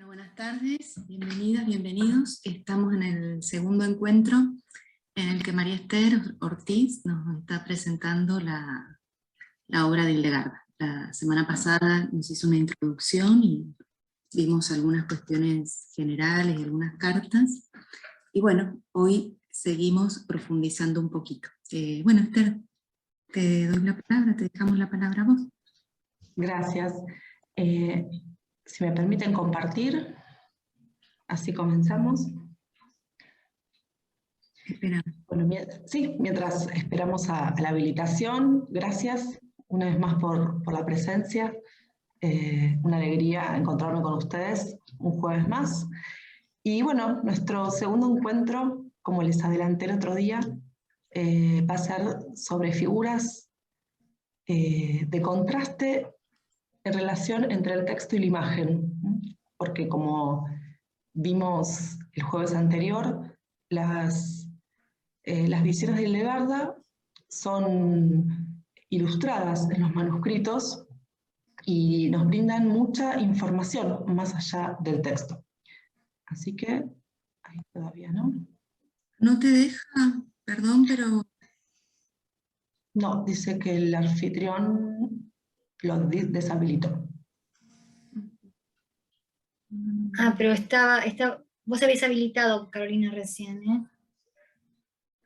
Bueno, buenas tardes, bienvenidas, bienvenidos. Estamos en el segundo encuentro en el que María Esther Ortiz nos está presentando la obra de Hildegarda. La semana pasada nos hizo una introducción y vimos algunas cuestiones generales y algunas cartas. Y bueno, hoy seguimos profundizando un poquito. Bueno, Esther, te doy la palabra, te dejamos la palabra a vos. Gracias. Si me permiten compartir, así comenzamos. Espera. Bueno, sí, mientras esperamos a la habilitación, gracias una vez más por la presencia. Una alegría encontrarme con ustedes un jueves más. Y bueno, nuestro segundo encuentro, como les adelanté el otro día, va a ser sobre figuras de contraste en relación entre el texto y la imagen, porque como vimos el jueves anterior, las visiones de Hildegarda son ilustradas en los manuscritos y nos brindan mucha información más allá del texto. Así que, ahí todavía no. No te deja, perdón, pero... No, dice que el anfitrión lo deshabilitó. Ah, pero vos habéis habilitado, Carolina, recién, ¿eh?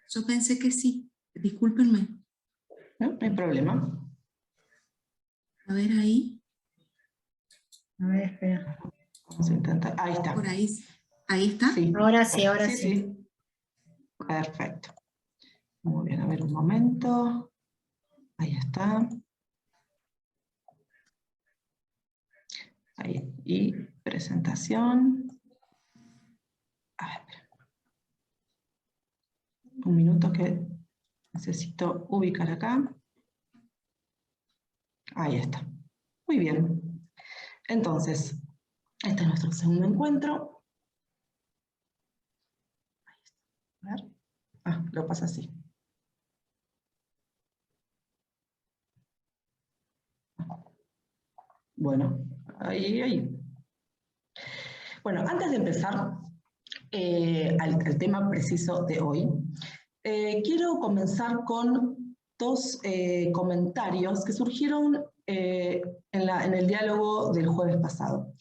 Yo pensé que sí, discúlpenme. No, no hay problema. A ver ahí. A ver, espera. Vamos a intentar. Ahí está. Por ahí. ¿Ahí está? Sí. Ahora sí, ahora sí. Sí. Perfecto. Muy bien, a ver un momento. Ahí está. Ahí. Y presentación. A ver, espera. Un minuto que necesito ubicar acá. Ahí está. Muy bien. Entonces, este es nuestro segundo encuentro. Ahí está. A ver. Ah, lo pasa así. Bueno, ahí. Bueno, antes de empezar al tema preciso de hoy, quiero comenzar con dos comentarios que surgieron en el diálogo del jueves pasado.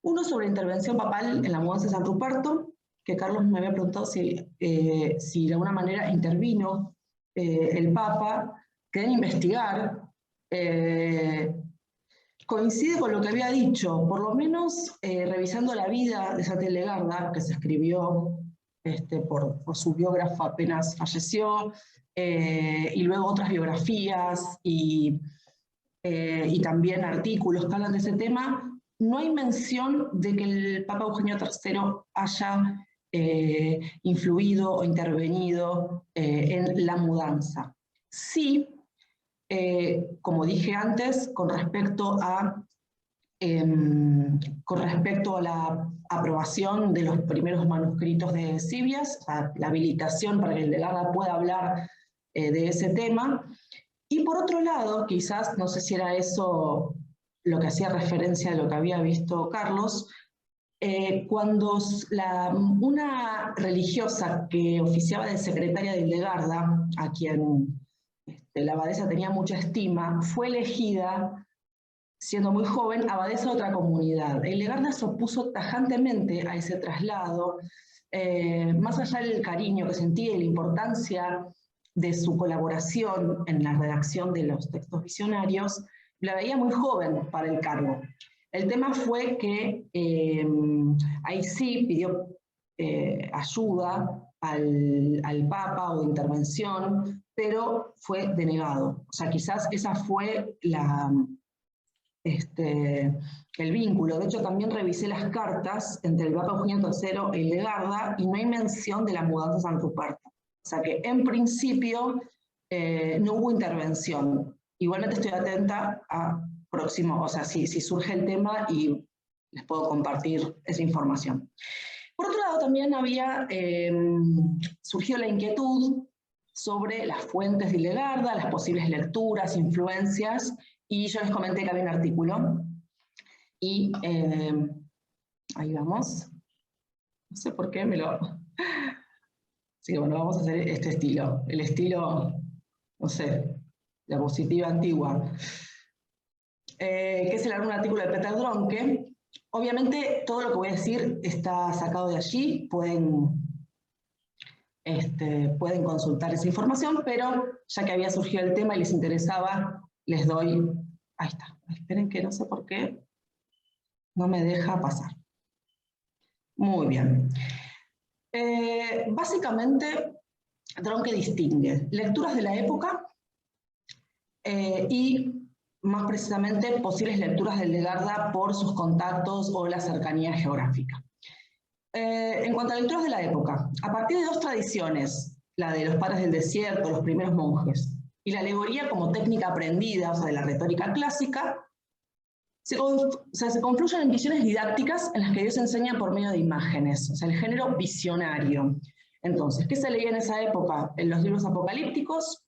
Uno sobre intervención papal en la mudanza de San Ruperto, que Carlos me había preguntado si de alguna manera intervino el Papa. Querían investigar. Coincide con lo que había dicho, por lo menos revisando la vida de Santa Hildegarda, que se escribió por su biógrafo apenas falleció, y luego otras biografías y también artículos que hablan de ese tema. No hay mención de que el Papa Eugenio III haya influido o intervenido en la mudanza. Sí, como dije antes, con respecto a la aprobación de los primeros manuscritos de Sibias, la habilitación para que Hildegarda pueda hablar de ese tema. Y por otro lado, quizás, no sé si era eso lo que hacía referencia a lo que había visto Carlos, cuando una religiosa que oficiaba de secretaria de Hildegarda, a quien la abadesa tenía mucha estima, fue elegida, siendo muy joven, abadesa de otra comunidad. Hildegarda se opuso tajantemente a ese traslado, más allá del cariño que sentía y la importancia de su colaboración en la redacción de los textos visionarios, la veía muy joven para el cargo. El tema fue que ahí sí pidió ayuda al Papa o intervención, pero fue denegado. O sea, quizás esa fue el vínculo. De hecho, también revisé las cartas entre el Papa Eugenio III e Hildegarda y no hay mención de la mudanza a San Ruperto. O sea que, en principio, no hubo intervención. Igualmente estoy atenta a próximo, o sea, si surge el tema y les puedo compartir esa información. Por otro lado, también surgió la inquietud sobre las fuentes de Hildegarda, las posibles lecturas, influencias, y yo les comenté que había un artículo, y Ahí vamos. No sé por qué me lo... Así que bueno, vamos a hacer este estilo. El estilo, no sé, diapositiva antigua. Que es un artículo de Peter Dronke. Obviamente todo lo que voy a decir está sacado de allí. Pueden consultar esa información, pero ya que había surgido el tema y les interesaba, les doy... Ahí está. Esperen que no sé por qué no me deja pasar. Muy bien. Básicamente, Dronke distingue lecturas de la época y, más precisamente, posibles lecturas del Legarda por sus contactos o la cercanía geográfica. En cuanto a lecturas de la época, a partir de dos tradiciones, la de los padres del desierto, los primeros monjes, y la alegoría como técnica aprendida, o sea, de la retórica clásica, se confluyen en visiones didácticas en las que Dios enseña por medio de imágenes, o sea, el género visionario. Entonces, ¿qué se leía en esa época? En los libros apocalípticos,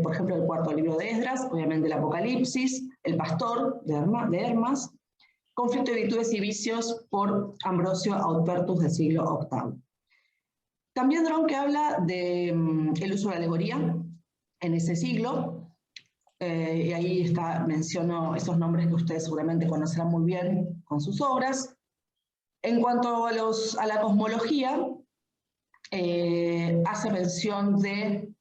por ejemplo, el cuarto libro de Esdras, obviamente el Apocalipsis, el Pastor de Hermas, Conflicto de virtudes y vicios por Ambrosio Autpertus del siglo VIII. También Dronke habla del uso de la alegoría en ese siglo, y ahí menciono esos nombres que ustedes seguramente conocerán muy bien con sus obras. En cuanto a la cosmología, hace mención de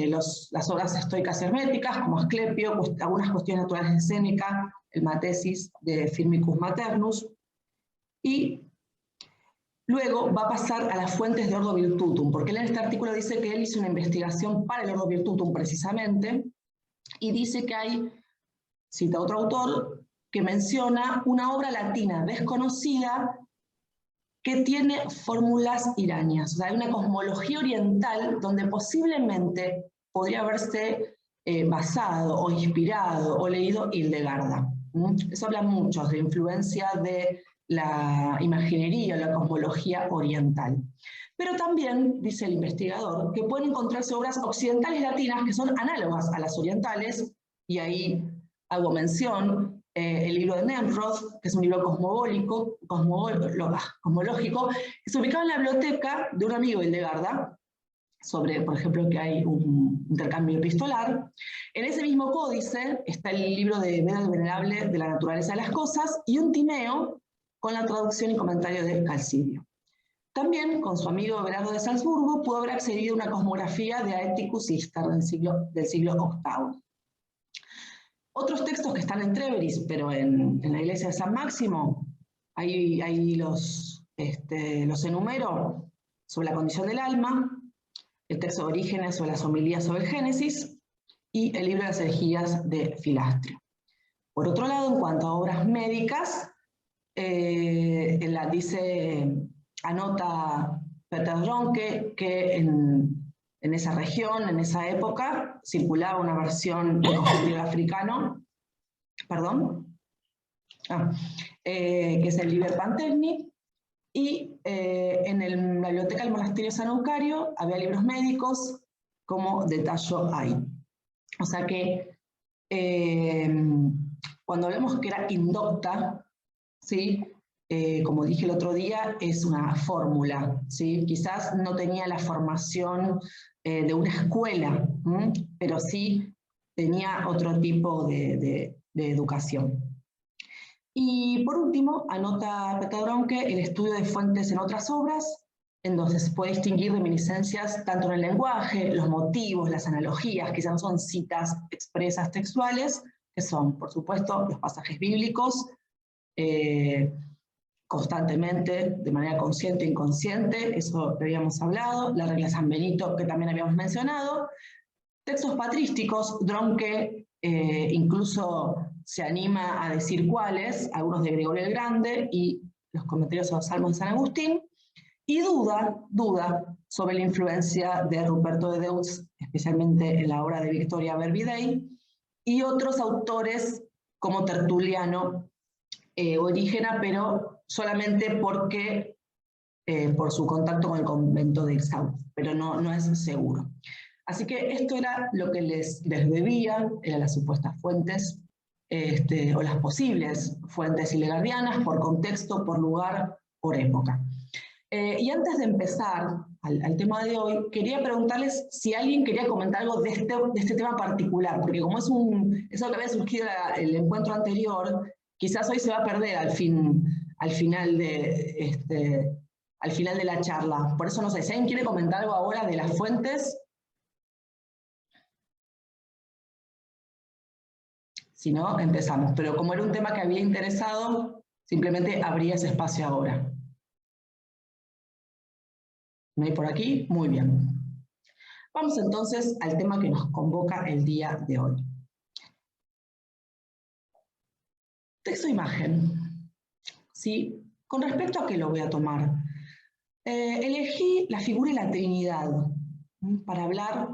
las obras estoicas y herméticas, como Asclepio, algunas cuestiones naturales de Séneca, el Matesis de Firmicus Maternus, y luego va a pasar a las fuentes de Ordo Virtutum, porque él en este artículo dice que él hizo una investigación para el Ordo Virtutum precisamente, y dice que hay, cita otro autor, que menciona una obra latina desconocida que tiene fórmulas iranias. O sea, hay una cosmología oriental donde posiblemente podría haberse basado o inspirado o leído Hildegarda. Eso habla mucho de influencia de la imaginería o la cosmología oriental. Pero también, dice el investigador, que pueden encontrarse obras occidentales latinas que son análogas a las orientales, y ahí hago mención, el libro de Nemrod, que es un libro cosmológico, que se ubicaba en la biblioteca de un amigo de Hildegarda, sobre, por ejemplo, que hay un intercambio epistolar. En ese mismo códice está el libro de Beda el Venerable de la naturaleza de las cosas y un Tineo con la traducción y comentario de Calcidio. También, con su amigo Everardo de Salzburgo, pudo haber accedido a una cosmografía de Aeticus Istar del siglo VIII. Otros textos que están en Treveris, pero en la iglesia de San Máximo, ahí los enumero, sobre la condición del alma, el texto de Orígenes sobre las homilías sobre el Génesis, y el libro de las herejías de Filastrio. Por otro lado, en cuanto a obras médicas, anota Peter Dronke que en esa región, en esa época, circulaba una versión del compendio africano, que es el Liber Pantelni, y en la biblioteca del monasterio San Eucario había libros médicos como detallo hay. O sea que cuando hablamos que era indocta, ¿sí? Como dije el otro día, es una fórmula, ¿sí? Quizás no tenía la formación de una escuela, pero sí tenía otro tipo de educación. Y por último, anota Peter Dronke el estudio de fuentes en otras obras, en donde se puede distinguir reminiscencias tanto en el lenguaje, los motivos, las analogías, que ya no son citas expresas textuales, que son, por supuesto, los pasajes bíblicos, constantemente, de manera consciente e inconsciente, eso que habíamos hablado, la regla de San Benito, que también habíamos mencionado, textos patrísticos, Dronke incluso se anima a decir cuáles, algunos de Gregorio el Grande y los comentarios a los Salmos de San Agustín, y duda sobre la influencia de Ruperto de Deux, especialmente en la obra de Victoria Vervidei, y otros autores como Tertuliano, Orígena, pero solamente porque por su contacto con el convento de Ixau, pero no es seguro. Así que esto era lo que les debía, eran las supuestas fuentes, o las posibles fuentes hildegardianas, por contexto, por lugar, por época. Y antes de empezar al tema de hoy, quería preguntarles si alguien quería comentar algo de este tema particular, porque como es eso que había surgido el encuentro anterior, quizás hoy se va a perder al final de la charla. Por eso no sé, si alguien quiere comentar algo ahora de las fuentes. Si no, empezamos. Pero como era un tema que había interesado, simplemente abría ese espacio ahora. ¿No hay por aquí? Muy bien. Vamos entonces al tema que nos convoca el día de hoy. Texto e imagen. ¿Sí? ¿Con respecto a qué lo voy a tomar? Elegí la figura y la Trinidad para hablar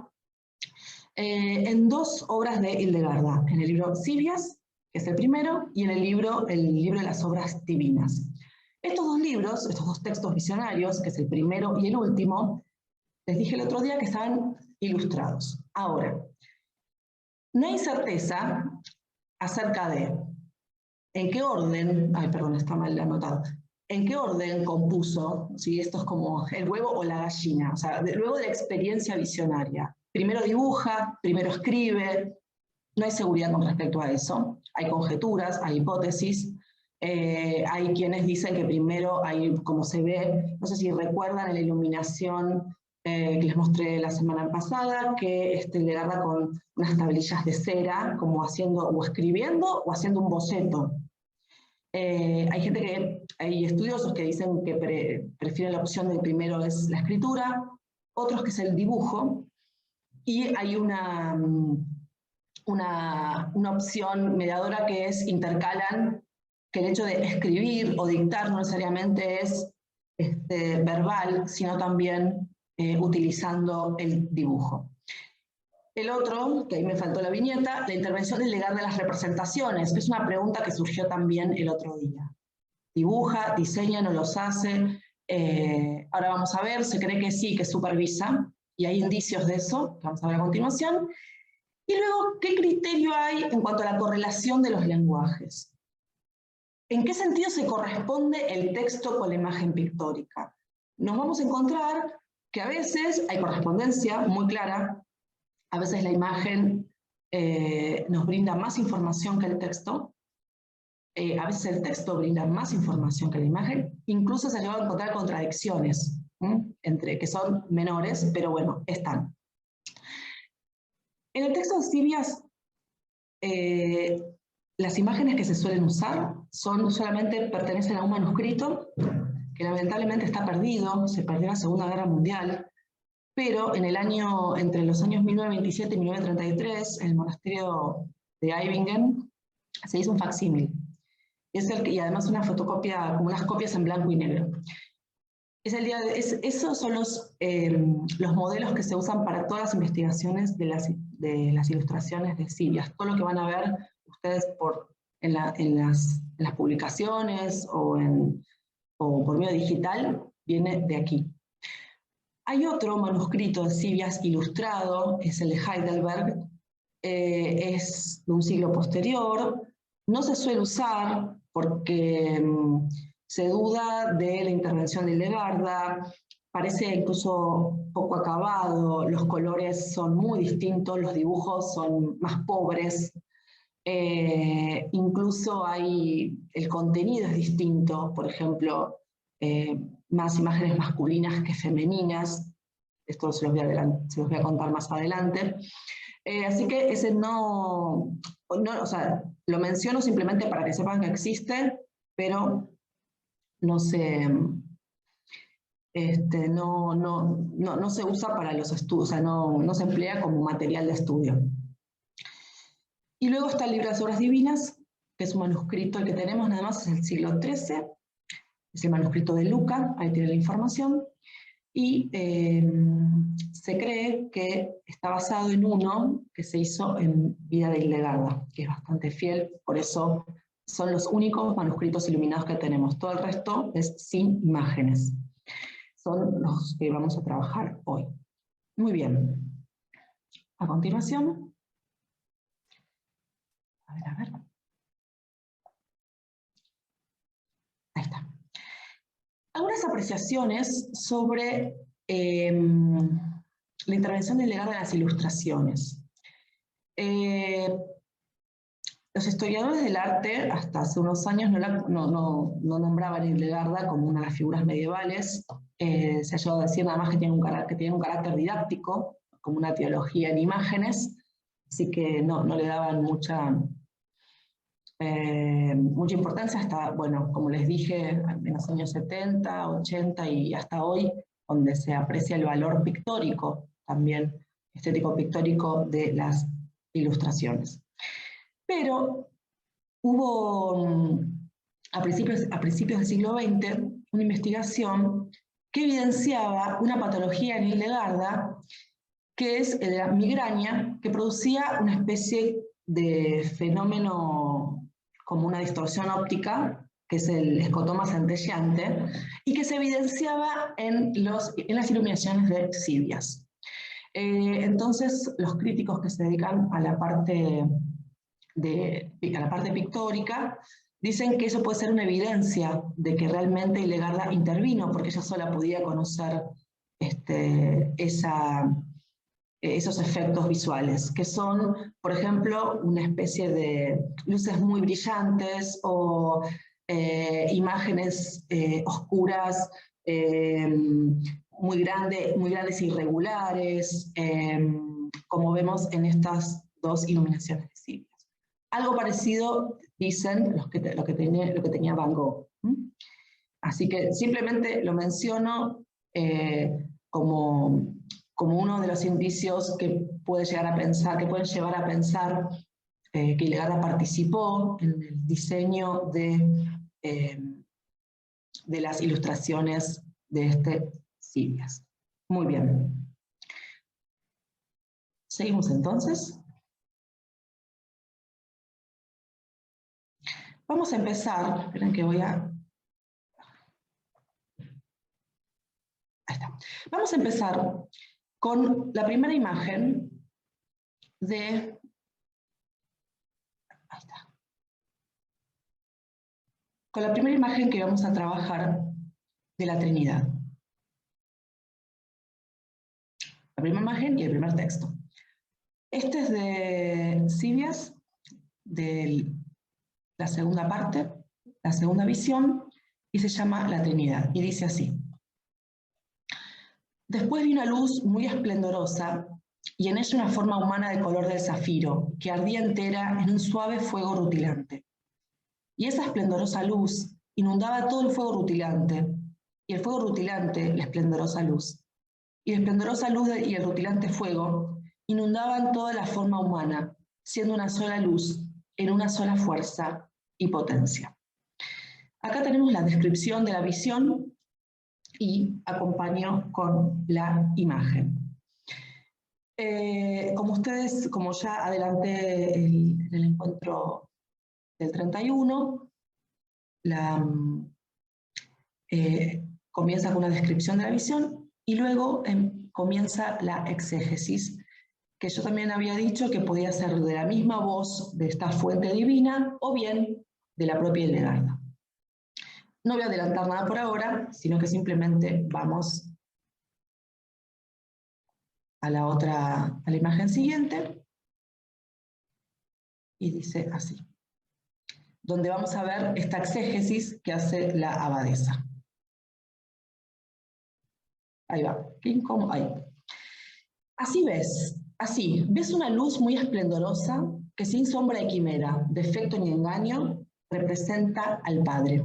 en dos obras de Hildegarda, en el libro Sibias, que es el primero, y en el libro de las obras divinas. Estos dos libros, estos dos textos visionarios, que es el primero y el último, les dije el otro día que estaban ilustrados. Ahora, no hay certeza acerca de en qué orden, está mal anotado, en qué orden compuso, ¿sí? Esto es como el huevo o la gallina, o sea, luego de la experiencia visionaria. Primero dibuja, primero escribe, no hay seguridad con respecto a eso, hay conjeturas, hay hipótesis, hay quienes dicen que primero hay, como se ve, no sé si recuerdan en la iluminación que les mostré la semana pasada, que le agarra con unas tablillas de cera, como haciendo o escribiendo o haciendo un boceto. Hay estudiosos que dicen que prefieren la opción de primero es la escritura, otros que es el dibujo, y hay una opción mediadora que es intercalan, que el hecho de escribir o dictar no necesariamente es verbal, sino también utilizando el dibujo. El otro, que ahí me faltó la viñeta, la intervención del legar de las representaciones, que es una pregunta que surgió también el otro día. Dibuja, diseña, no los hace. Ahora vamos a ver, se cree que sí, que supervisa, y hay indicios de eso, que vamos a ver a continuación. Y luego, ¿qué criterio hay en cuanto a la correlación de los lenguajes? ¿En qué sentido se corresponde el texto con la imagen pictórica? Nos vamos a encontrar que a veces hay correspondencia muy clara, a veces la imagen nos brinda más información que el texto, a veces el texto brinda más información que la imagen, incluso se ha llegado a encontrar contradicciones, que son menores, pero bueno, están. En el texto de Sibias, las imágenes que se suelen usar pertenecen a un manuscrito que lamentablemente está perdido, se perdió en la Segunda Guerra Mundial, pero entre los años 1927 y 1933, en el monasterio de Eibingen, se hizo un facsímil. Y además una fotocopia, como unas copias en blanco y negro. Esos son los modelos que se usan para todas las investigaciones de las ilustraciones de Sibias. Todo lo que van a ver ustedes en las publicaciones o por medio digital viene de aquí. Hay otro manuscrito de Sibias ilustrado, es el de Heidelberg, es de un siglo posterior, no se suele usar porque se duda de la intervención de Hildegarda, parece incluso poco acabado, los colores son muy distintos, los dibujos son más pobres, incluso el contenido es distinto, por ejemplo, más imágenes masculinas que femeninas, esto se los voy a contar más adelante. Así que ese o sea, lo menciono simplemente para que sepan que existe, pero no se usa para los estudios, o sea, no se emplea como material de estudio. Y luego está el libro de las obras divinas, que es un manuscrito, el que tenemos nada más es el siglo XIII, es el manuscrito de Luca, ahí tiene la información, y se cree que está basado en uno que se hizo en vida de Hildegarda, que es bastante fiel, por eso son los únicos manuscritos iluminados que tenemos. Todo el resto es sin imágenes. Son los que vamos a trabajar hoy. Muy bien. A continuación. A ver. Ahí está. Algunas apreciaciones sobre la intervención de Hildegarda en las ilustraciones. Los historiadores del arte, hasta hace unos años, no nombraban a Hildegarda como una de las figuras medievales. Se ha llegado a decir nada más que tiene un carácter didáctico, como una teología en imágenes, así que no le daban mucha importancia hasta, bueno, como les dije, en los años 70, 80 y hasta hoy, donde se aprecia el valor pictórico, también estético pictórico de las ilustraciones. Pero hubo, a principios del siglo XX, una investigación que evidenciaba una patología en Hildegarda, que es la migraña, que producía una especie de fenómeno como una distorsión óptica, que es el escotoma centelleante, y que se evidenciaba en las iluminaciones de Sibias. Entonces, los críticos que se dedican a la parte pictórica dicen que eso puede ser una evidencia de que realmente Hildegarda intervino, porque ella sola podía conocer esos efectos visuales, que son, por ejemplo, una especie de luces muy brillantes o imágenes oscuras, muy grandes e irregulares, como vemos en estas dos iluminaciones de Sibias. Algo parecido dicen lo que tenía Van Gogh. Así que simplemente lo menciono como uno de los indicios que pueden llevar a pensar que Hildegarda participó en el diseño de las ilustraciones de Sibias. Muy bien. Seguimos entonces. Vamos a empezar, esperen que voy a... Ahí está. Vamos a empezar con la primera imagen de... Ahí está. Con la primera imagen que vamos a trabajar de la Trinidad. La primera imagen y el primer texto. Este es de Sibias, de la segunda parte, la segunda visión, y se llama La Trinidad, y dice así. Después vi una luz muy esplendorosa, y en ella una forma humana de color del zafiro, que ardía entera en un suave fuego rutilante. Y esa esplendorosa luz inundaba todo el fuego rutilante, y el fuego rutilante la esplendorosa luz. Y la esplendorosa luz y el rutilante fuego inundaban toda la forma humana, siendo una sola luz, en una sola fuerza y potencia. Acá tenemos la descripción de la visión y acompaño con la imagen. Como ya adelanté en el encuentro del 31, comienza con una descripción de la visión y luego comienza la exégesis, que yo también había dicho que podía ser de la misma voz de esta fuente divina o bien de la propia Hildegarda. No voy a adelantar nada por ahora, sino que simplemente vamos a la imagen siguiente, y dice así, donde vamos a ver esta exégesis que hace la abadesa. Ahí va, ahí. Así ves una luz muy esplendorosa que sin sombra de quimera, defecto ni engaño, representa al Padre.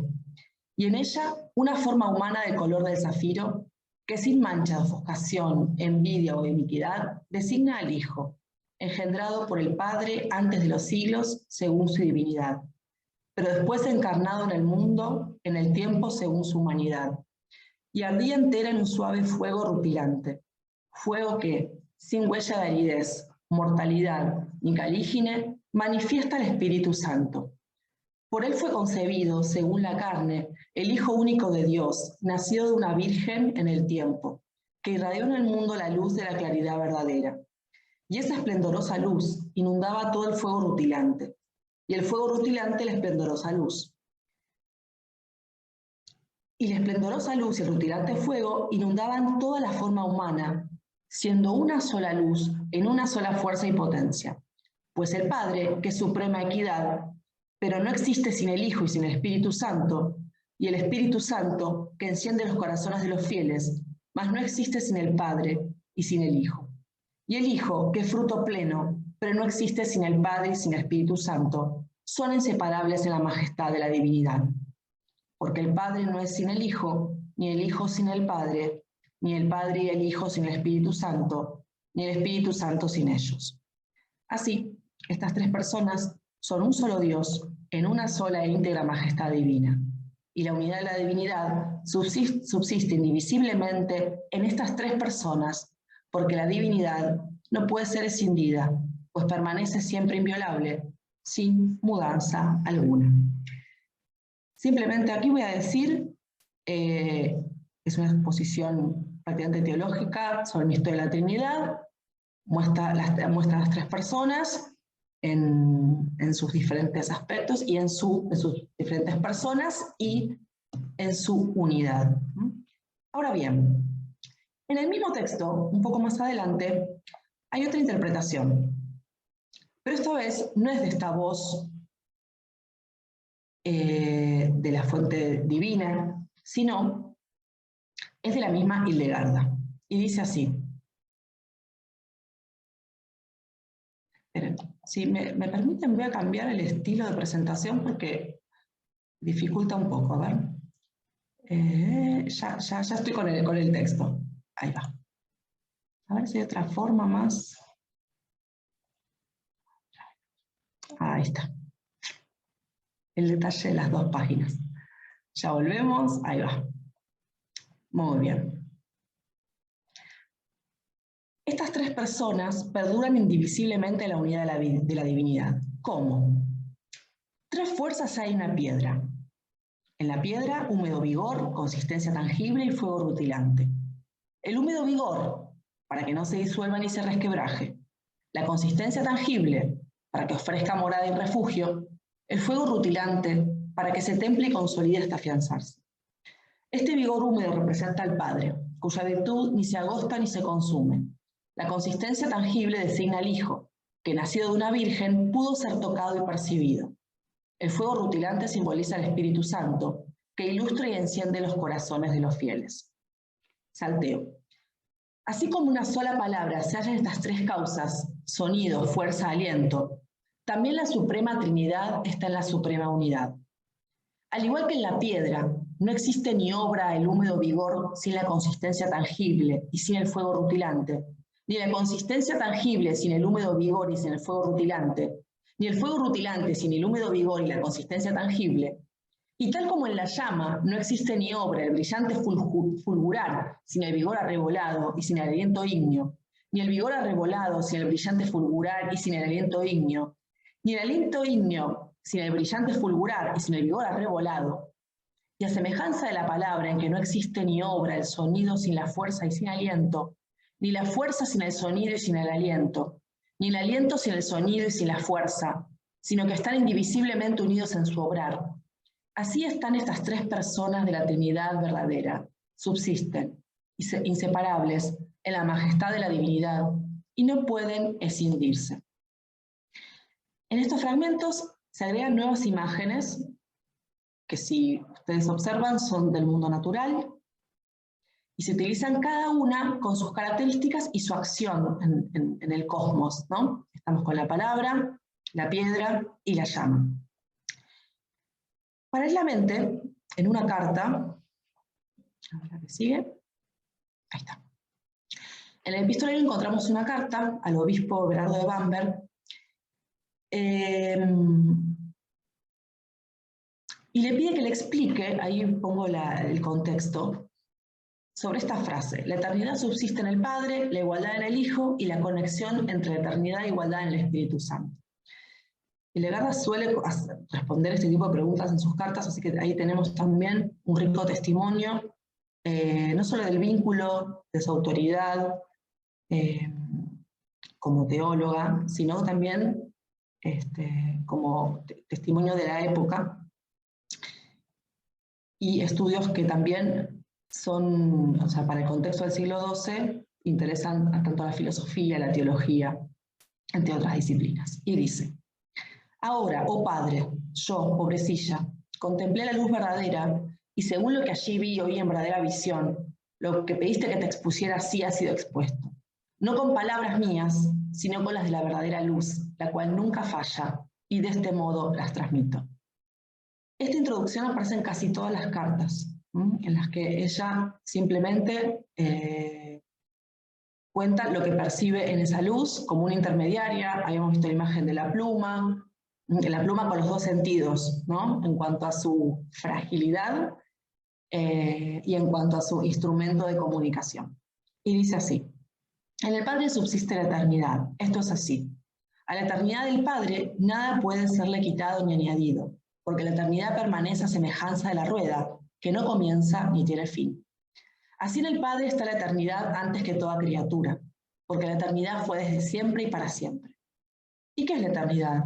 Y en ella una forma humana de color del zafiro que sin mancha de ofuscación, envidia o iniquidad designa al Hijo, engendrado por el Padre antes de los siglos según su divinidad, pero después encarnado en el mundo, en el tiempo según su humanidad, y ardía entera en un suave fuego rutilante, fuego que, sin huella de aridez, mortalidad ni calígine, manifiesta el Espíritu Santo. Por él fue concebido, según la carne, el Hijo único de Dios, nacido de una virgen en el tiempo, que irradió en el mundo la luz de la claridad verdadera. Y esa esplendorosa luz inundaba todo el fuego rutilante, y el fuego rutilante la esplendorosa luz. y la esplendorosa luz y el rutilante fuego inundaban toda la forma humana, siendo una sola luz en una sola fuerza y potencia. Pues el Padre, que es suprema equidad, pero no existe sin el Hijo y sin el Espíritu Santo, y el Espíritu Santo, que enciende los corazones de los fieles, mas no existe sin el Padre y sin el Hijo. Y el Hijo, que es fruto pleno, pero no existe sin el Padre y sin el Espíritu Santo, son inseparables en la majestad de la divinidad. Porque el Padre no es sin el Hijo, ni el Hijo sin el Padre, ni el Padre y el Hijo sin el Espíritu Santo, ni el Espíritu Santo sin ellos. Así, estas tres personas son un solo Dios, en una sola e íntegra majestad divina. Y la unidad de la divinidad subsiste indivisiblemente en estas tres personas, porque la divinidad no puede ser escindida, pues permanece siempre inviolable, sin mudanza alguna. Simplemente aquí voy a decir, es una exposición prácticamente teológica sobre el misterio de la Trinidad, muestra las tres personas en sus diferentes aspectos y en sus diferentes personas y en su unidad. Ahora bien, en el mismo texto, un poco más adelante, hay otra interpretación, pero esta vez no es de esta voz de la fuente divina, sino es de la misma Hildegarda. Y dice así. Esperen, si me permiten, voy a cambiar el estilo de presentación porque dificulta un poco, a ver. Ya estoy con el texto. Ahí va. A ver si hay otra forma más. Ahí está. El detalle de las dos páginas. Ya volvemos, ahí va. Muy bien. Estas tres personas perduran indivisiblemente en la unidad de la divinidad. ¿Cómo? Tres fuerzas hay en una piedra. En la piedra, húmedo vigor, consistencia tangible y fuego rutilante. El húmedo vigor, para que no se disuelva ni se resquebraje. La consistencia tangible, para que ofrezca morada y refugio. El fuego rutilante, para que se temple y consolide hasta afianzarse. Este vigor húmedo representa al Padre, cuya virtud ni se agosta ni se consume. La consistencia tangible designa al Hijo, que nacido de una virgen pudo ser tocado y percibido. El fuego rutilante simboliza al Espíritu Santo, que ilustra y enciende los corazones de los fieles. Salteo. Así como una sola palabra se halla en estas tres causas, sonido, fuerza, aliento, también la Suprema Trinidad está en la Suprema Unidad. Al igual que en la piedra, no existe ni obra el húmedo vigor sin la consistencia tangible y sin el fuego rutilante, ni la consistencia tangible sin el húmedo vigor y sin el fuego rutilante, ni el fuego rutilante sin el húmedo vigor y la consistencia tangible. Y tal como en la llama no existe ni obra el brillante fulgurar sin el vigor arrebolado y sin el aliento ígneo, ni el vigor arrebolado sin el brillante fulgurar y sin el aliento ígneo, ni el aliento ígneo sin el brillante fulgurar y sin el vigor arrebolado. Y a semejanza de la palabra en que no existe ni obra el sonido sin la fuerza y sin aliento, ni la fuerza sin el sonido y sin el aliento, ni el aliento sin el sonido y sin la fuerza, sino que están indivisiblemente unidos en su obrar. Así están estas tres personas de la Trinidad verdadera, subsisten, inseparables, en la majestad de la divinidad, y no pueden escindirse. En estos fragmentos se agregan nuevas imágenes, que si ustedes observan son del mundo natural, y se utilizan cada una con sus características y su acción en el cosmos, ¿no? Estamos con la palabra, la piedra y la llama. Paralelamente, en una carta, ahora que sigue, ahí está. En el epistolario encontramos una carta al obispo Berardo de Bamberg, y le pide que le explique, ahí pongo el contexto, sobre esta frase: la eternidad subsiste en el Padre, la igualdad en el Hijo y la conexión entre la eternidad e igualdad en el Espíritu Santo. Hildegarda suele responder este tipo de preguntas en sus cartas, así que ahí tenemos también un rico testimonio, no solo del vínculo, de su autoridad como teóloga, sino también como testimonio de la época. y estudios que también son, o sea, para el contexto del siglo XII, interesan tanto a la filosofía, la teología, entre otras disciplinas. Y dice: ahora, oh Padre, yo, pobrecilla, contemplé la luz verdadera, y según lo que allí vi y oí en verdadera visión, lo que pediste que te expusiera sí ha sido expuesto. No con palabras mías, sino con las de la verdadera luz, la cual nunca falla, y de este modo las transmito. Esta introducción aparece en casi todas las cartas, en las que ella simplemente cuenta lo que percibe en esa luz como una intermediaria. Habíamos visto la imagen de la pluma con los dos sentidos, ¿no? En cuanto a su fragilidad y en cuanto a su instrumento de comunicación. Y dice así: en el Padre subsiste la eternidad, esto es así. A la eternidad del Padre nada puede serle quitado ni añadido, porque la eternidad permanece a semejanza de la rueda, que no comienza ni tiene fin. Así en el Padre está la eternidad antes que toda criatura, porque la eternidad fue desde siempre y para siempre. ¿Y qué es la eternidad?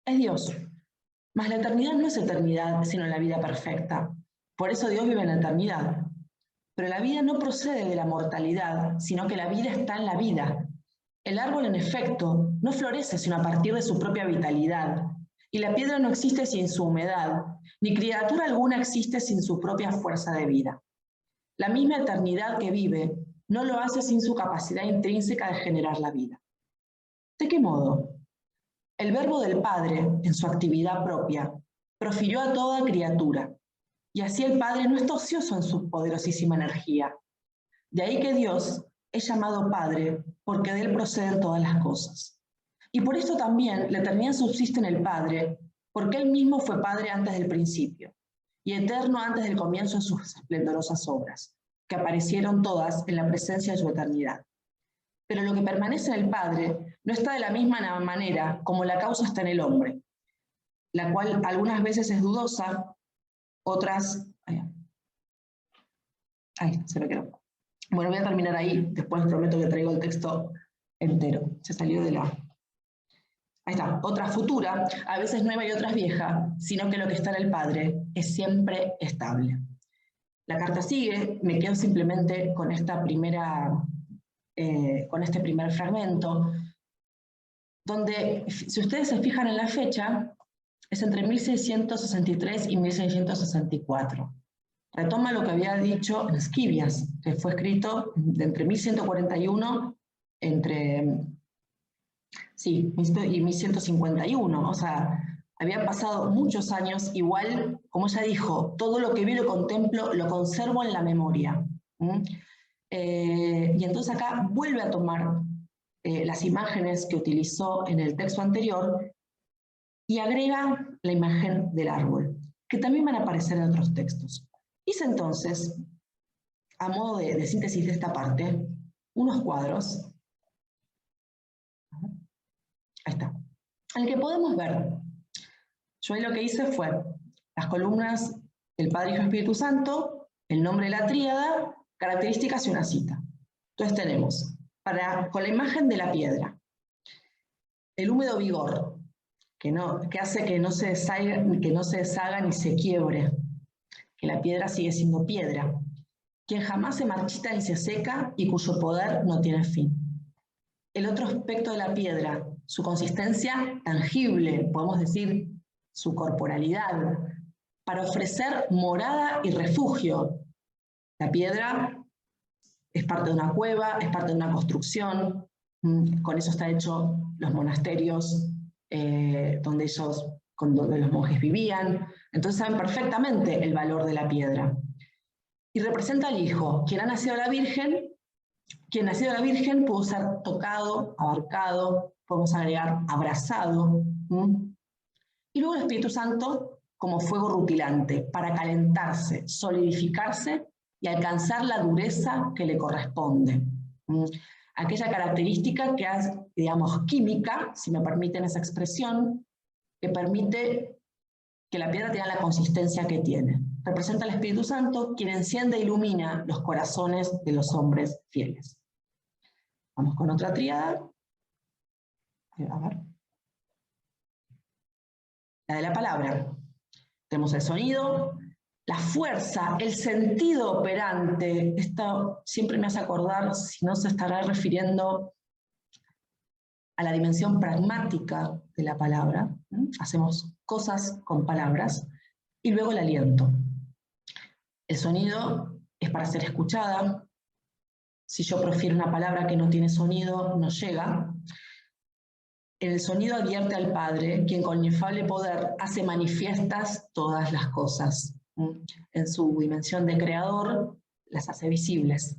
Es Dios. Mas la eternidad no es eternidad, sino la vida perfecta. Por eso Dios vive en la eternidad. Pero la vida no procede de la mortalidad, sino que la vida está en la vida. El árbol, en efecto, no florece sino a partir de su propia vitalidad, y la piedra no existe sin su humedad, ni criatura alguna existe sin su propia fuerza de vida. La misma eternidad que vive no lo hace sin su capacidad intrínseca de generar la vida. ¿De qué modo? El verbo del Padre, en su actividad propia, profirió a toda criatura, y así el Padre no está ocioso en su poderosísima energía. De ahí que Dios es llamado Padre, porque de Él proceden todas las cosas. Y por esto también la eternidad subsiste en el Padre, porque Él mismo fue Padre antes del principio, y eterno antes del comienzo de sus esplendorosas obras, que aparecieron todas en la presencia de su eternidad. Pero lo que permanece en el Padre no está de la misma manera como la causa está en el hombre, la cual algunas veces es dudosa, otras... Ay, se me quedó. Bueno, voy a terminar ahí, después prometo que traigo el texto entero. Se salió de la... Ahí está, otra futura, a veces nueva y otras vieja, sino que lo que está en el Padre es siempre estable. La carta sigue, me quedo simplemente con esta primera... con este primer fragmento, donde, si ustedes se fijan en la fecha, es entre 1663 y 1664. Retoma lo que había dicho en Esquivias, que fue escrito entre 1141 y 1151. O sea, habían pasado muchos años, igual, como ella dijo, todo lo que vi lo contemplo, lo conservo en la memoria. Y entonces acá vuelve a tomar las imágenes que utilizó en el texto anterior y agrega la imagen del árbol, que también van a aparecer en otros textos. Hice entonces, a modo de síntesis de esta parte, unos cuadros, ahí está, en el que podemos ver, yo ahí lo que hice fue las columnas del Padre, Hijo y Espíritu Santo, el nombre de la tríada, características y una cita. Entonces tenemos, con la imagen de la piedra, el húmedo vigor, que hace que no se deshaga ni se quiebre, que la piedra sigue siendo piedra, quien jamás se marchita ni se seca y cuyo poder no tiene fin. El otro aspecto de la piedra, su consistencia tangible, podemos decir su corporalidad, para ofrecer morada y refugio. La piedra es parte de una cueva, es parte de una construcción, con eso está hecho los monasterios donde los monjes vivían. Entonces saben perfectamente el valor de la piedra. Y representa al Hijo, quien nacido de la Virgen pudo ser tocado, abarcado, podemos agregar abrazado. Y luego el Espíritu Santo como fuego rutilante, para calentarse, solidificarse y alcanzar la dureza que le corresponde. Aquella característica que es, digamos, química, si me permiten esa expresión, que permite que la piedra tenga la consistencia que tiene. Representa al Espíritu Santo, quien enciende e ilumina los corazones de los hombres fieles. Vamos con otra tríada. A ver. La de la palabra. Tenemos el sonido, la fuerza, el sentido operante. Esto siempre me hace acordar, si no se estará refiriendo a la dimensión pragmática de la palabra. Hacemos cosas con palabras. Y luego el aliento. El sonido es para ser escuchada. Si yo profiero una palabra que no tiene sonido, no llega. El sonido advierte al Padre, quien con inefable poder hace manifiestas todas las cosas. En su dimensión de creador, las hace visibles.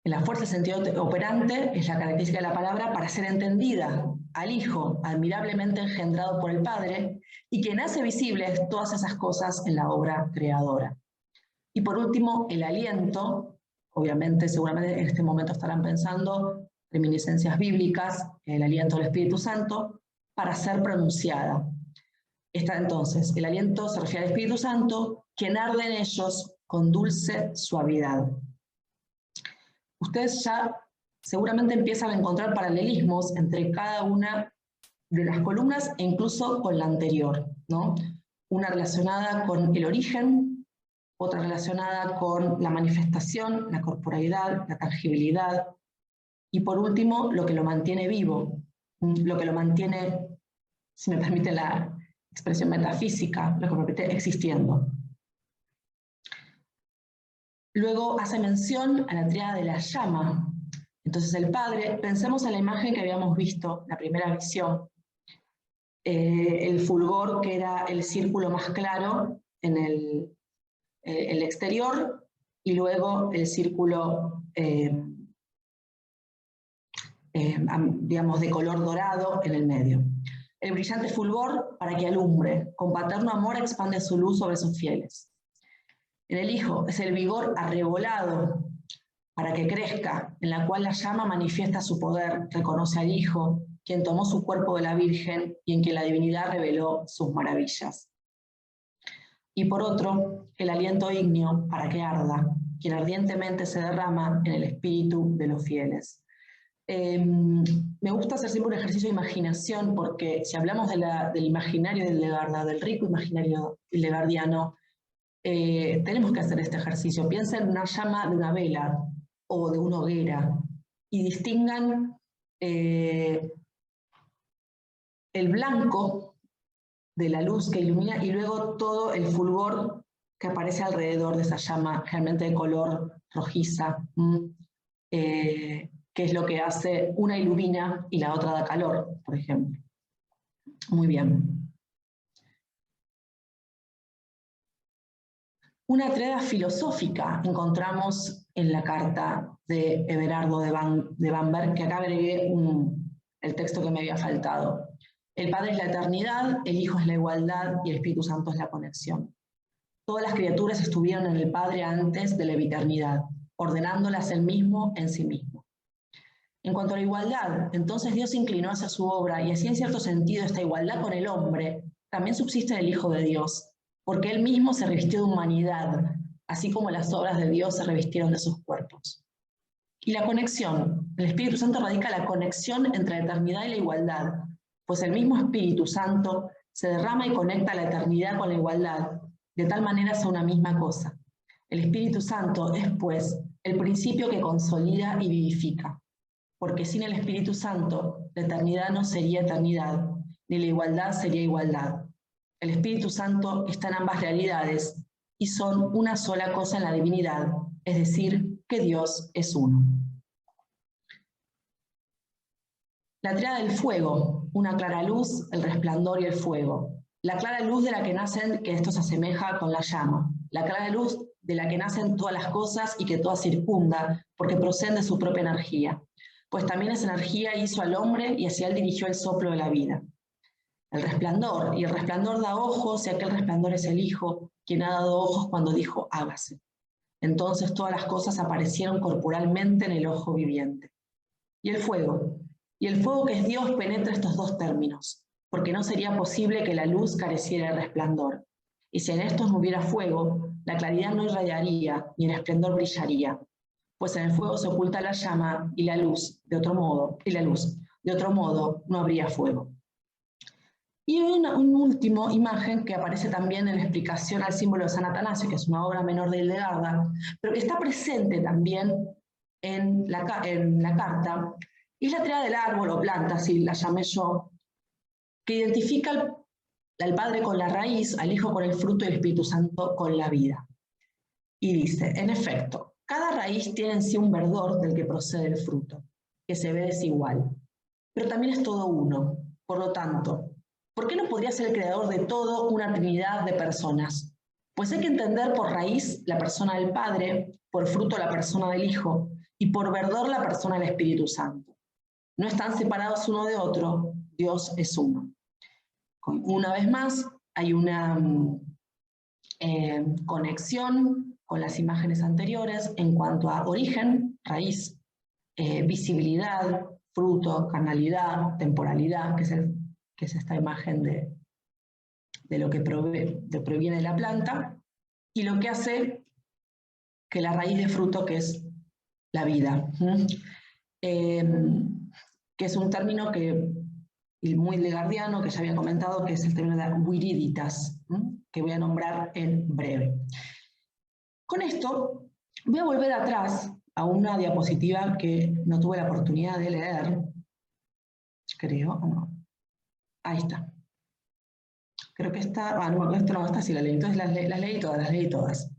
En la fuerza del sentido operante es la característica de la palabra para ser entendida al Hijo, admirablemente engendrado por el Padre, y quien hace visibles todas esas cosas en la obra creadora. Y por último, el aliento. Obviamente, seguramente en este momento estarán pensando reminiscencias bíblicas, el aliento del Espíritu Santo, para ser pronunciada. Entonces, el aliento se refiere al Espíritu Santo, quien arde en ellos con dulce suavidad. Ustedes ya seguramente empiezan a encontrar paralelismos entre cada una de las columnas e incluso con la anterior, ¿no? Una relacionada con el origen, otra relacionada con la manifestación, la corporeidad, la tangibilidad, y por último, lo que lo mantiene vivo, lo que lo mantiene, si me permite la expresión metafísica, lo que lo permite existiendo. Luego hace mención a la tríada de la llama. Entonces el Padre, pensemos en la imagen que habíamos visto, la primera visión, el fulgor, que era el círculo más claro en el exterior, y luego el círculo, digamos, de color dorado en el medio. El brillante fulgor para que alumbre, con paterno amor expande su luz sobre sus fieles. En el Hijo es el vigor arrebolado para que crezca, en la cual la llama manifiesta su poder, reconoce al Hijo, quien tomó su cuerpo de la Virgen y en quien la divinidad reveló sus maravillas. Y por otro, el aliento ígneo para que arda, quien ardientemente se derrama en el espíritu de los fieles. Me gusta hacer siempre un ejercicio de imaginación, porque si hablamos del imaginario del Legarda, del rico imaginario legardiano, tenemos que hacer este ejercicio. Piensen en una llama de una vela o de una hoguera y distingan el blanco de la luz que ilumina y luego todo el fulgor que aparece alrededor de esa llama, generalmente de color rojiza, que es lo que hace una ilumina y la otra da calor, por ejemplo. Muy bien. Una tríada filosófica encontramos en la carta de Everardo de Bamberg, que acá agregué el texto que me había faltado. El Padre es la eternidad, el Hijo es la igualdad y el Espíritu Santo es la conexión. Todas las criaturas estuvieron en el Padre antes de la eternidad, ordenándolas él mismo en sí mismo. En cuanto a la igualdad, entonces Dios se inclinó hacia su obra, y así en cierto sentido esta igualdad con el hombre también subsiste en el Hijo de Dios, porque él mismo se revistió de humanidad, así como las obras de Dios se revistieron de sus cuerpos. Y la conexión, el Espíritu Santo radica la conexión entre la eternidad y la igualdad, pues el mismo Espíritu Santo se derrama y conecta la eternidad con la igualdad, de tal manera es una misma cosa. El Espíritu Santo es, pues, el principio que consolida y vivifica, porque sin el Espíritu Santo la eternidad no sería eternidad, ni la igualdad sería igualdad. El Espíritu Santo está en ambas realidades y son una sola cosa en la divinidad, es decir, que Dios es uno. La tríada del fuego, una clara luz, el resplandor y el fuego. La clara luz de la que nacen, que esto se asemeja con la llama. La clara luz de la que nacen todas las cosas y que todas circunda, porque proceden de su propia energía. Pues también esa energía hizo al hombre y hacia él dirigió el soplo de la vida. El resplandor, y el resplandor da ojos, y aquel resplandor es el Hijo, quien ha dado ojos cuando dijo, hágase. Entonces todas las cosas aparecieron corporalmente en el ojo viviente. Y el fuego que es Dios penetra estos dos términos, porque no sería posible que la luz careciera de resplandor. Y si en estos no hubiera fuego, la claridad no irradiaría, ni el esplendor brillaría, pues en el fuego se oculta la llama y la luz, de otro modo no habría fuego. Y hay una última imagen que aparece también en la explicación al símbolo de San Atanasio, que es una obra menor de Hildegarda, pero que está presente también en la carta, y es la tríada del árbol o planta, así la llamé yo, que identifica al Padre con la raíz, al Hijo con el fruto y al Espíritu Santo con la vida. Y dice, en efecto, cada raíz tiene en sí un verdor del que procede el fruto, que se ve desigual, pero también es todo uno. Por lo tanto, ¿por qué no podría ser el creador de todo una trinidad de personas? Pues hay que entender por raíz la persona del Padre, por fruto la persona del Hijo, y por verdor la persona del Espíritu Santo. No están separados uno de otro, Dios es uno. Una vez más, hay una conexión con las imágenes anteriores en cuanto a origen, raíz, visibilidad, fruto, carnalidad, temporalidad, que es esta imagen de lo que proviene de la planta, y lo que hace que la raíz de fruto, que es la vida, que es un término muy legardiano, que ya había comentado, que es el término de viriditas, que voy a nombrar en breve. Con esto voy a volver atrás a una diapositiva que no tuve la oportunidad de leer, creo, no. Ahí está. Creo que esta, no, esta sí la leí, entonces las leí todas.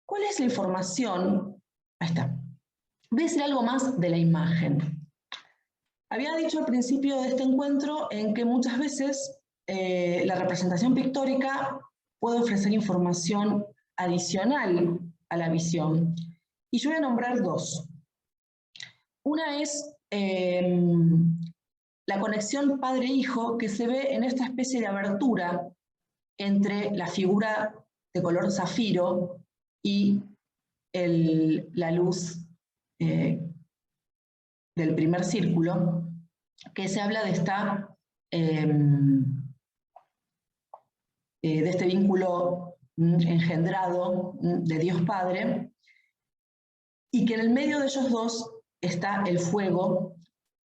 ¿Cuál es la información? Ahí está. Voy a decir algo más de la imagen. Había dicho al principio de este encuentro en que muchas veces la representación pictórica puede ofrecer información adicional a la visión. Y yo voy a nombrar dos. Una es la conexión padre-hijo que se ve en esta especie de abertura entre la figura de color zafiro y la luz del primer círculo, que se habla de este vínculo engendrado de Dios Padre, y que en el medio de ellos dos está el fuego,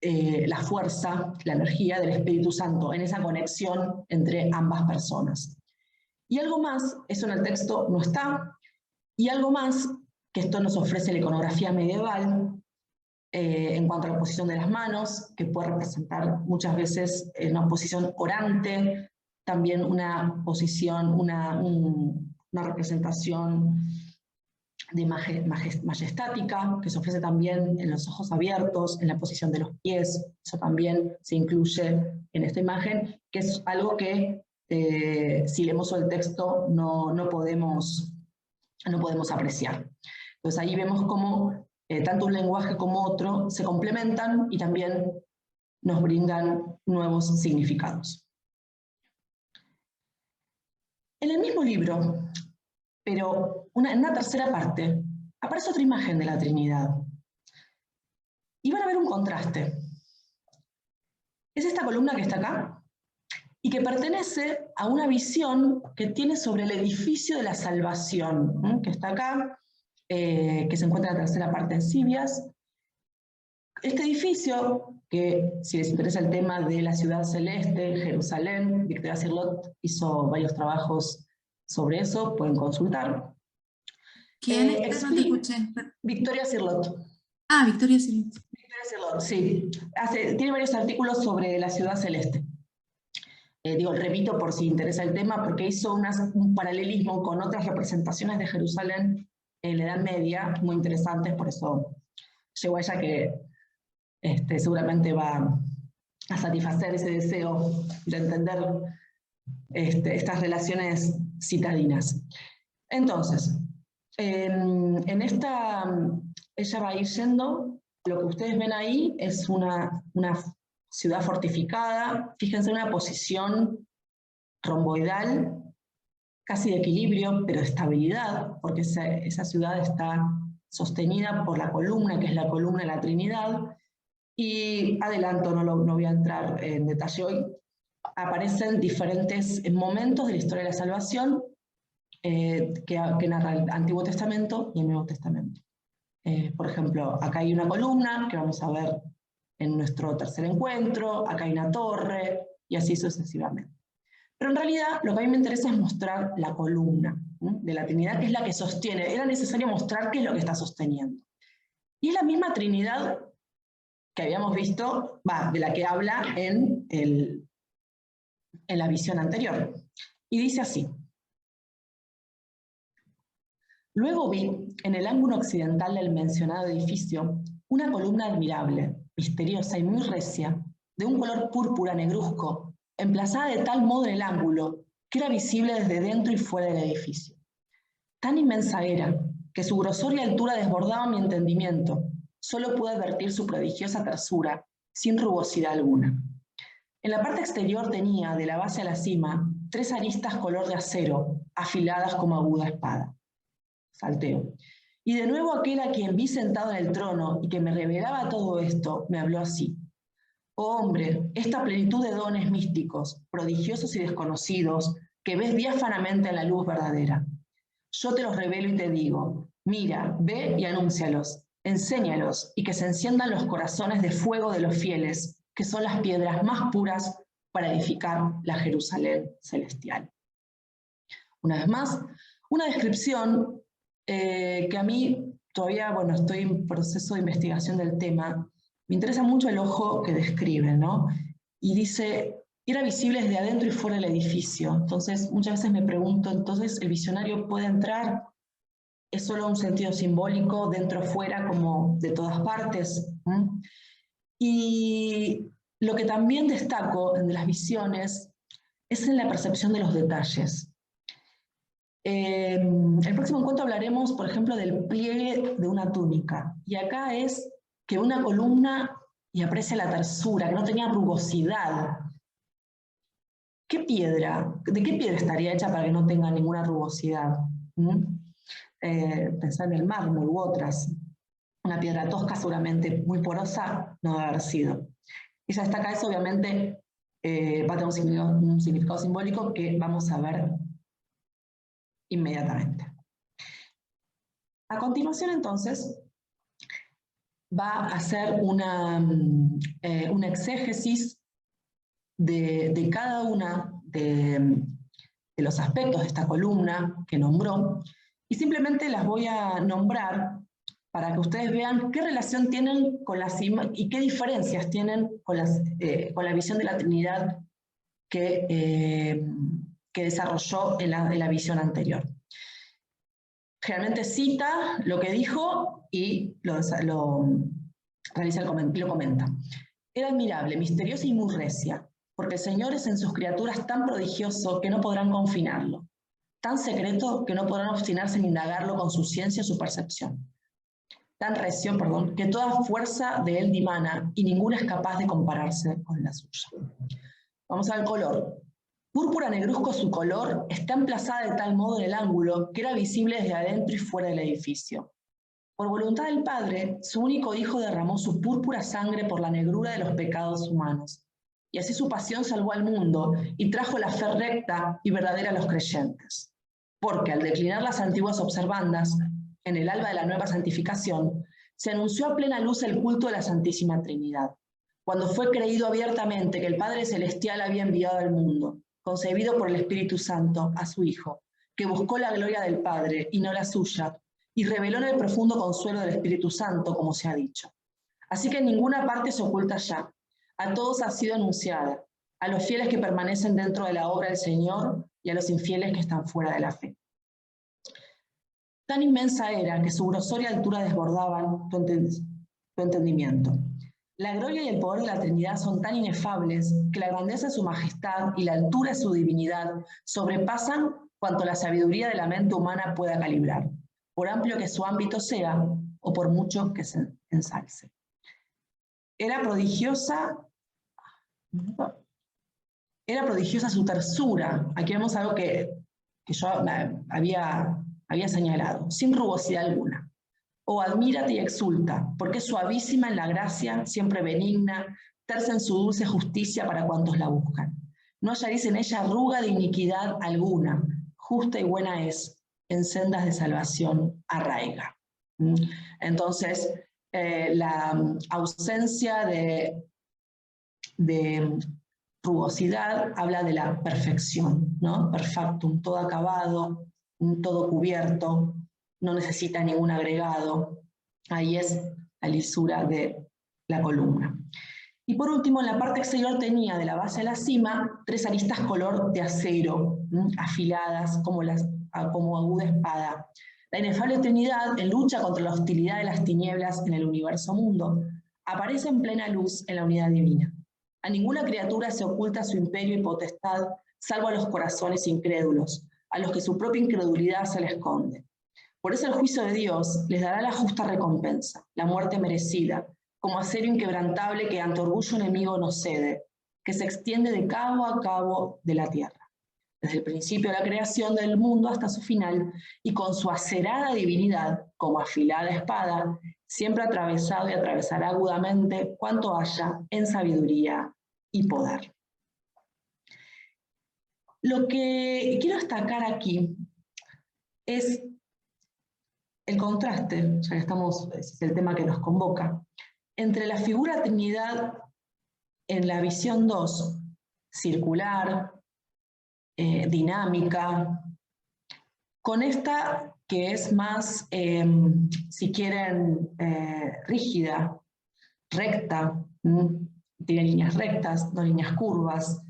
la fuerza, la energía del Espíritu Santo, en esa conexión entre ambas personas. Y algo más, eso en el texto no está, y algo más, que esto nos ofrece la iconografía medieval, en cuanto a la posición de las manos, que puede representar muchas veces una posición orante, también una posición, una representación de majestática, que se ofrece también en los ojos abiertos, en la posición de los pies, eso también se incluye en esta imagen, que es algo que si leemos el texto no podemos apreciar. Entonces ahí vemos cómo tanto un lenguaje como otro se complementan y también nos brindan nuevos significados. En el mismo libro, pero en una tercera parte, aparece otra imagen de la Trinidad. Y van a ver un contraste. Es esta columna que está acá, y que pertenece a una visión que tiene sobre el edificio de la salvación, que está acá, que se encuentra en la tercera parte en Cibias. Este edificio, que si les interesa el tema de la ciudad celeste, Jerusalén, Victoria Cirlot hizo varios trabajos sobre eso, pueden consultar. ¿Quién es? No te escuché. Victoria Cirlot. Ah, Victoria Cirlot. Victoria Cirlot, sí. Tiene varios artículos sobre la ciudad celeste. Repito por si interesa el tema, porque hizo un paralelismo con otras representaciones de Jerusalén en la Edad Media, muy interesantes, por eso llegó a ella que seguramente va a satisfacer ese deseo de entender estas relaciones citadinas. Entonces, en esta, ella va a ir yendo, lo que ustedes ven ahí es una ciudad fortificada, fíjense en una posición romboidal, casi de equilibrio, pero de estabilidad, porque esa ciudad está sostenida por la columna, que es la columna de la Trinidad, y adelanto, no voy a entrar en detalle hoy, aparecen diferentes momentos de la historia de la salvación que narra el Antiguo Testamento y el Nuevo Testamento. Por ejemplo, acá hay una columna que vamos a ver en nuestro tercer encuentro, acá hay una torre, y así sucesivamente. Pero en realidad lo que a mí me interesa es mostrar la columna de la Trinidad, que es la que sostiene. Era necesario mostrar qué es lo que está sosteniendo. Y es la misma Trinidad que habíamos visto, de la que habla en la visión anterior. Y dice así: luego vi, en el ángulo occidental del mencionado edificio, una columna admirable, misteriosa y muy recia, de un color púrpura negruzco, emplazada de tal modo en el ángulo que era visible desde dentro y fuera del edificio. Tan inmensa era, que su grosor y altura desbordaban mi entendimiento. Solo pude advertir su prodigiosa tersura, sin rugosidad alguna. En la parte exterior tenía, de la base a la cima, 3 aristas color de acero, afiladas como aguda espada. Salteo. Y de nuevo aquel a quien vi sentado en el trono y que me revelaba todo esto, me habló así: oh hombre, esta plenitud de dones místicos, prodigiosos y desconocidos, que ves diáfanamente en la luz verdadera. Yo te los revelo y te digo: mira, ve y anúncialos, enséñalos, y que se enciendan los corazones de fuego de los fieles, que son las piedras más puras para edificar la Jerusalén celestial. Una vez más, una descripción que a mí todavía, estoy en proceso de investigación del tema. Me interesa mucho el ojo que describe, ¿no? Y dice: era visible desde adentro y fuera del edificio. Entonces, muchas veces me pregunto, entonces, ¿el visionario puede entrar? ¿Es solo un sentido simbólico, dentro o fuera, como de todas partes? Y lo que también destaco en las visiones es en la percepción de los detalles. El próximo encuentro hablaremos, por ejemplo, del pliegue de una túnica. Y acá es que una columna, y aprecia la tersura, que no tenía rugosidad. ¿Qué piedra? ¿De qué piedra estaría hecha para que no tenga ninguna rugosidad? Pensar en el mármol u otras. Una piedra tosca, seguramente muy porosa, no debe haber sido. Ella destaca eso, obviamente, va a tener un significado simbólico que vamos a ver inmediatamente. A continuación, entonces, va a hacer una exégesis de cada una de los aspectos de esta columna que nombró, y simplemente las voy a nombrar para que ustedes vean qué relación tienen con las y qué diferencias tienen con la visión de la Trinidad que desarrolló en la visión anterior. Generalmente cita lo que dijo y lo comenta. Era admirable, misteriosa y muy recia, porque el Señor es en sus criaturas tan prodigioso que no podrán confinarlo, tan secreto que no podrán obstinarse en indagarlo con su ciencia o su percepción, tan recio, que toda fuerza de él dimana y ninguna es capaz de compararse con la suya. Vamos al color. Púrpura negruzco su color, está emplazada de tal modo en el ángulo que era visible desde adentro y fuera del edificio. Por voluntad del Padre, su único Hijo derramó su púrpura sangre por la negrura de los pecados humanos, y así su pasión salvó al mundo y trajo la fe recta y verdadera a los creyentes. Porque al declinar las antiguas observandas, en el alba de la nueva santificación, se anunció a plena luz el culto de la Santísima Trinidad, cuando fue creído abiertamente que el Padre Celestial había enviado al mundo, concebido por el Espíritu Santo, a su Hijo, que buscó la gloria del Padre y no la suya, y reveló en el profundo consuelo del Espíritu Santo, como se ha dicho. Así que en ninguna parte se oculta ya. A todos ha sido anunciada, a los fieles que permanecen dentro de la obra del Señor y a los infieles que están fuera de la fe. Tan inmensa era que su grosor y altura desbordaban tu entendimiento. La gloria y el poder de la Trinidad son tan inefables que la grandeza de su majestad y la altura de su divinidad sobrepasan cuanto la sabiduría de la mente humana pueda calibrar, por amplio que su ámbito sea o por mucho que se ensalce. Era prodigiosa su tersura. Aquí vemos algo que yo había señalado, sin rugosidad alguna. O admírate y exulta, porque es suavísima en la gracia, siempre benigna, tersa en su dulce justicia para cuantos la buscan. No hallaréis en ella arruga de iniquidad alguna, justa y buena es, en sendas de salvación arraiga. Entonces, la ausencia de rugosidad habla de la perfección, ¿no? Perfectum, todo acabado, todo cubierto, no necesita ningún agregado. Ahí es la lisura de la columna. Y por último, en la parte exterior tenía de la base a la cima 3 aristas color de acero, afiladas como aguda espada. La inefable Trinidad, en lucha contra la hostilidad de las tinieblas en el universo mundo, aparece en plena luz en la unidad divina. A ninguna criatura se oculta su imperio y potestad, salvo a los corazones incrédulos, a los que su propia incredulidad se les esconde. Por eso el juicio de Dios les dará la justa recompensa, la muerte merecida, como acero inquebrantable que ante orgullo enemigo no cede, que se extiende de cabo a cabo de la tierra, desde el principio de la creación del mundo hasta su final, y con su acerada divinidad, como afilada espada, siempre atravesado y atravesará agudamente cuanto haya en sabiduría y poder. Lo que quiero destacar aquí es el contraste, ya que estamos, es el tema que nos convoca, entre la figura Trinidad en la visión 2, circular, dinámica, con esta que es más, si quieren, rígida, recta, tiene líneas rectas, no líneas curvas,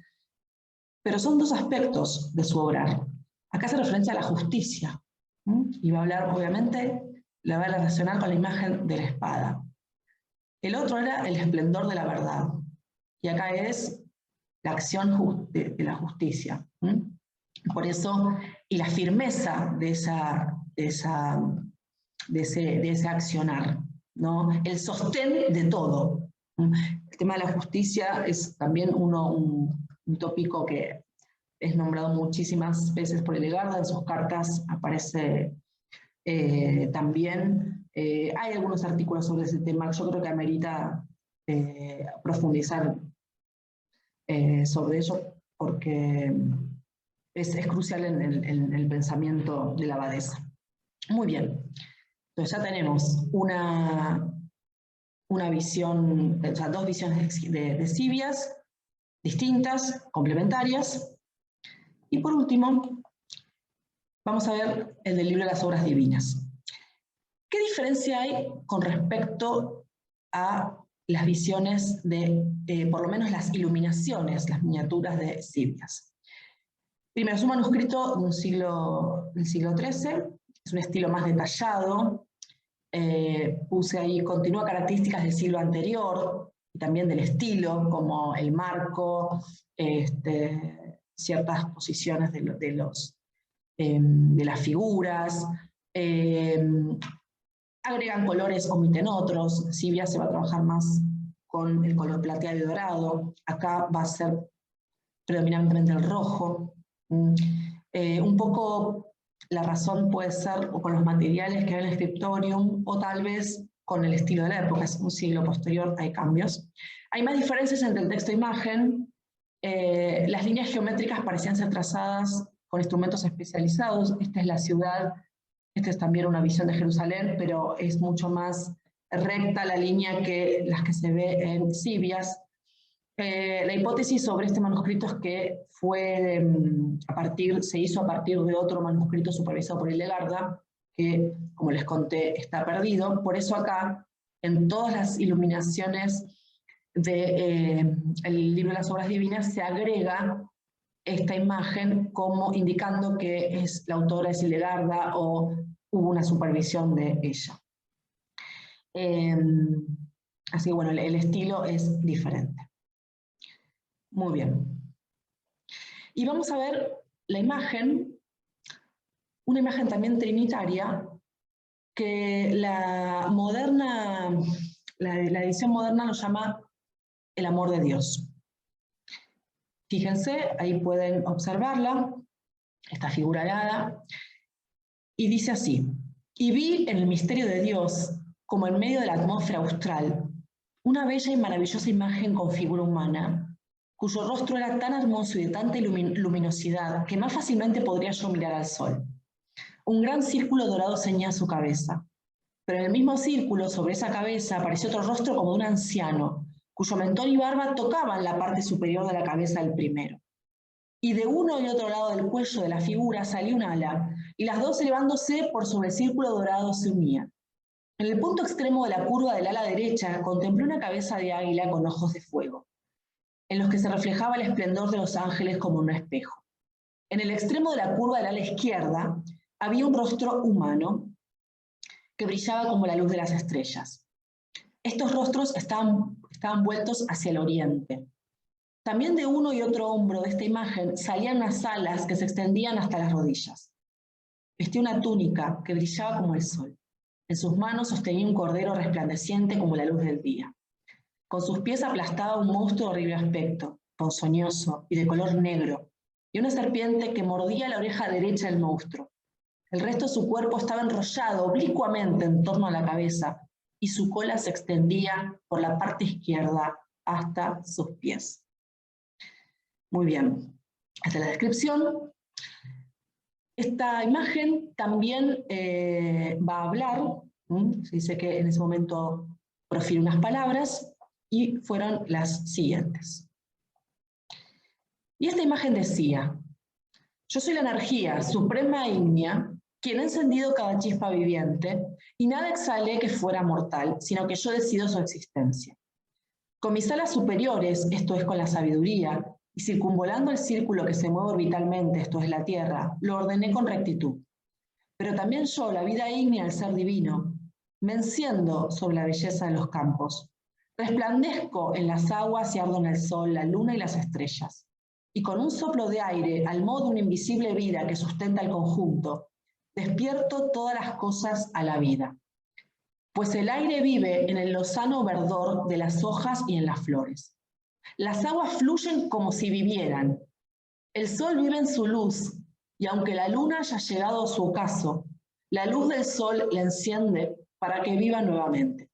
pero son 2 aspectos de su obrar. Acá hace referencia a la justicia, y va a hablar, obviamente, la va a relacionar con la imagen de la espada. El otro era el esplendor de la verdad, y acá es la acción de la justicia. Por eso, y la firmeza de ese accionar, ¿no? El sostén de todo. El tema de la justicia es también un tópico que es nombrado muchísimas veces por Hillegarda, en sus cartas aparece también. Hay algunos artículos sobre ese tema, yo creo que amerita profundizar sobre ello, porque es crucial en el pensamiento de la abadesa. Muy bien, entonces ya tenemos una visión, o sea, 2 visiones de Sibias, distintas, complementarias. Y por último, vamos a ver el del libro de las obras divinas. ¿Qué diferencia hay con respecto a las visiones de, por lo menos las iluminaciones, las miniaturas de Sibias? Primero, es un manuscrito del siglo XIII, es un estilo más detallado. Puse ahí, continúa características del siglo anterior, y también del estilo, como el marco, ciertas posiciones de las figuras, agregan colores, omiten otros. Sibias se va a trabajar más con el color plateado y dorado, acá va a ser predominantemente el rojo. Un poco la razón puede ser o con los materiales que hay en el scriptorium, o tal vez con el estilo de la época, es un siglo posterior, hay cambios. Hay más diferencias entre el texto e imagen. Las líneas geométricas parecían ser trazadas con instrumentos especializados. Esta es la ciudad, esta es también una visión de Jerusalén, pero es mucho más recta la línea que las que se ve en Sibias. La hipótesis sobre este manuscrito es que se hizo a partir de otro manuscrito supervisado por Hillegarda, que, como les conté, está perdido. Por eso acá, en todas las iluminaciones del libro de las obras divinas, se agrega esta imagen como indicando que la autora es Hillegarda o hubo una supervisión de ella. Así que bueno, el estilo es diferente. Muy bien. Y vamos a ver la imagen, una imagen también trinitaria, que la edición moderna lo llama el amor de Dios. Fíjense, ahí pueden observarla, esta figura alada, y dice así: y vi en el misterio de Dios, como en medio de la atmósfera austral, una bella y maravillosa imagen con figura humana, cuyo rostro era tan hermoso y de tanta luminosidad que más fácilmente podría yo mirar al sol. Un gran círculo dorado ceñía su cabeza. pero en el mismo círculo, sobre esa cabeza, apareció otro rostro como de un anciano, cuyo mentón y barba tocaban la parte superior de la cabeza del primero. Y de uno y otro lado del cuello de la figura salió un ala, y las dos elevándose por sobre el círculo dorado se unían. En el punto extremo de la curva del ala derecha contemplé una cabeza de águila con ojos de fuego, en los que se reflejaba el esplendor de los ángeles como en un espejo. En el extremo de la curva del ala izquierda había un rostro humano que brillaba como la luz de las estrellas. Estos rostros estaban vueltos hacia el oriente. También de uno y otro hombro de esta imagen salían unas alas que se extendían hasta las rodillas. Vestía una túnica que brillaba como el sol. En sus manos sostenía un cordero resplandeciente como la luz del día. Con sus pies aplastaba un monstruo de horrible aspecto, ponzoñoso y de color negro, y una serpiente que mordía la oreja derecha del monstruo. El resto de su cuerpo estaba enrollado oblicuamente en torno a la cabeza, y su cola se extendía por la parte izquierda hasta sus pies. Muy bien, esta es la descripción. Esta imagen también va a hablar, se dice que en ese momento profiere unas palabras, y fueron las siguientes. Y esta imagen decía: yo soy la energía suprema ígnea, quien ha encendido cada chispa viviente, y nada exhalé que fuera mortal, sino que yo decido su existencia. Con mis alas superiores, esto es con la sabiduría, y circunvolando el círculo que se mueve orbitalmente, esto es la Tierra, lo ordené con rectitud. Pero también yo, la vida ígnea del ser divino, me enciendo sobre la belleza de los campos. Resplandezco en las aguas y ardo en el sol, la luna y las estrellas. Y con un soplo de aire, al modo de una invisible vida que sustenta el conjunto, despierto todas las cosas a la vida. Pues el aire vive en el lozano verdor de las hojas y en las flores. Las aguas fluyen como si vivieran. El sol vive en su luz, y aunque la luna haya llegado a su ocaso, la luz del sol la enciende para que viva nuevamente.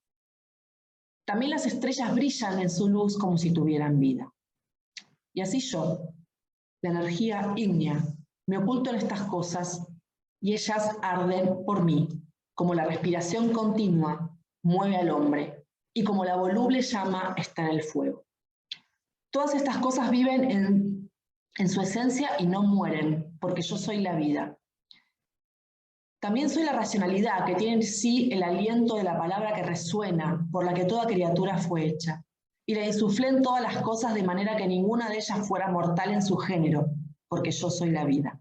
También las estrellas brillan en su luz como si tuvieran vida. Y así yo, la energía ígnea, me oculto en estas cosas, y ellas arden por mí, como la respiración continua mueve al hombre, y como la voluble llama está en el fuego. Todas estas cosas viven en su esencia y no mueren, porque yo soy la vida. También soy la racionalidad, que tiene en sí el aliento de la palabra que resuena, por la que toda criatura fue hecha, y la insuflé en todas las cosas de manera que ninguna de ellas fuera mortal en su género, porque yo soy la vida.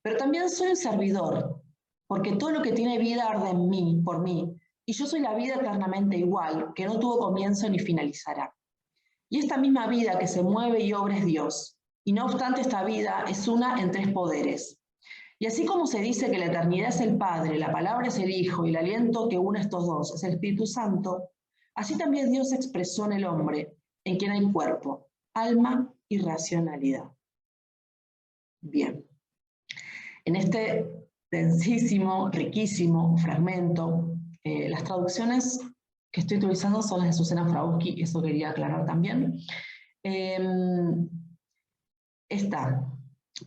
Pero también soy un servidor, porque todo lo que tiene vida arde en mí, por mí, y yo soy la vida eternamente igual, que no tuvo comienzo ni finalizará. Y esta misma vida que se mueve y obra es Dios, y no obstante esta vida es una en tres poderes. Y así como se dice que la eternidad es el Padre, la palabra es el Hijo, y el aliento que une estos dos es el Espíritu Santo, así también Dios se expresó en el hombre, en quien hay cuerpo, alma y racionalidad. Bien. En este densísimo, riquísimo fragmento, las traducciones que estoy utilizando son las de Susana Frausky, eso quería aclarar también. Está,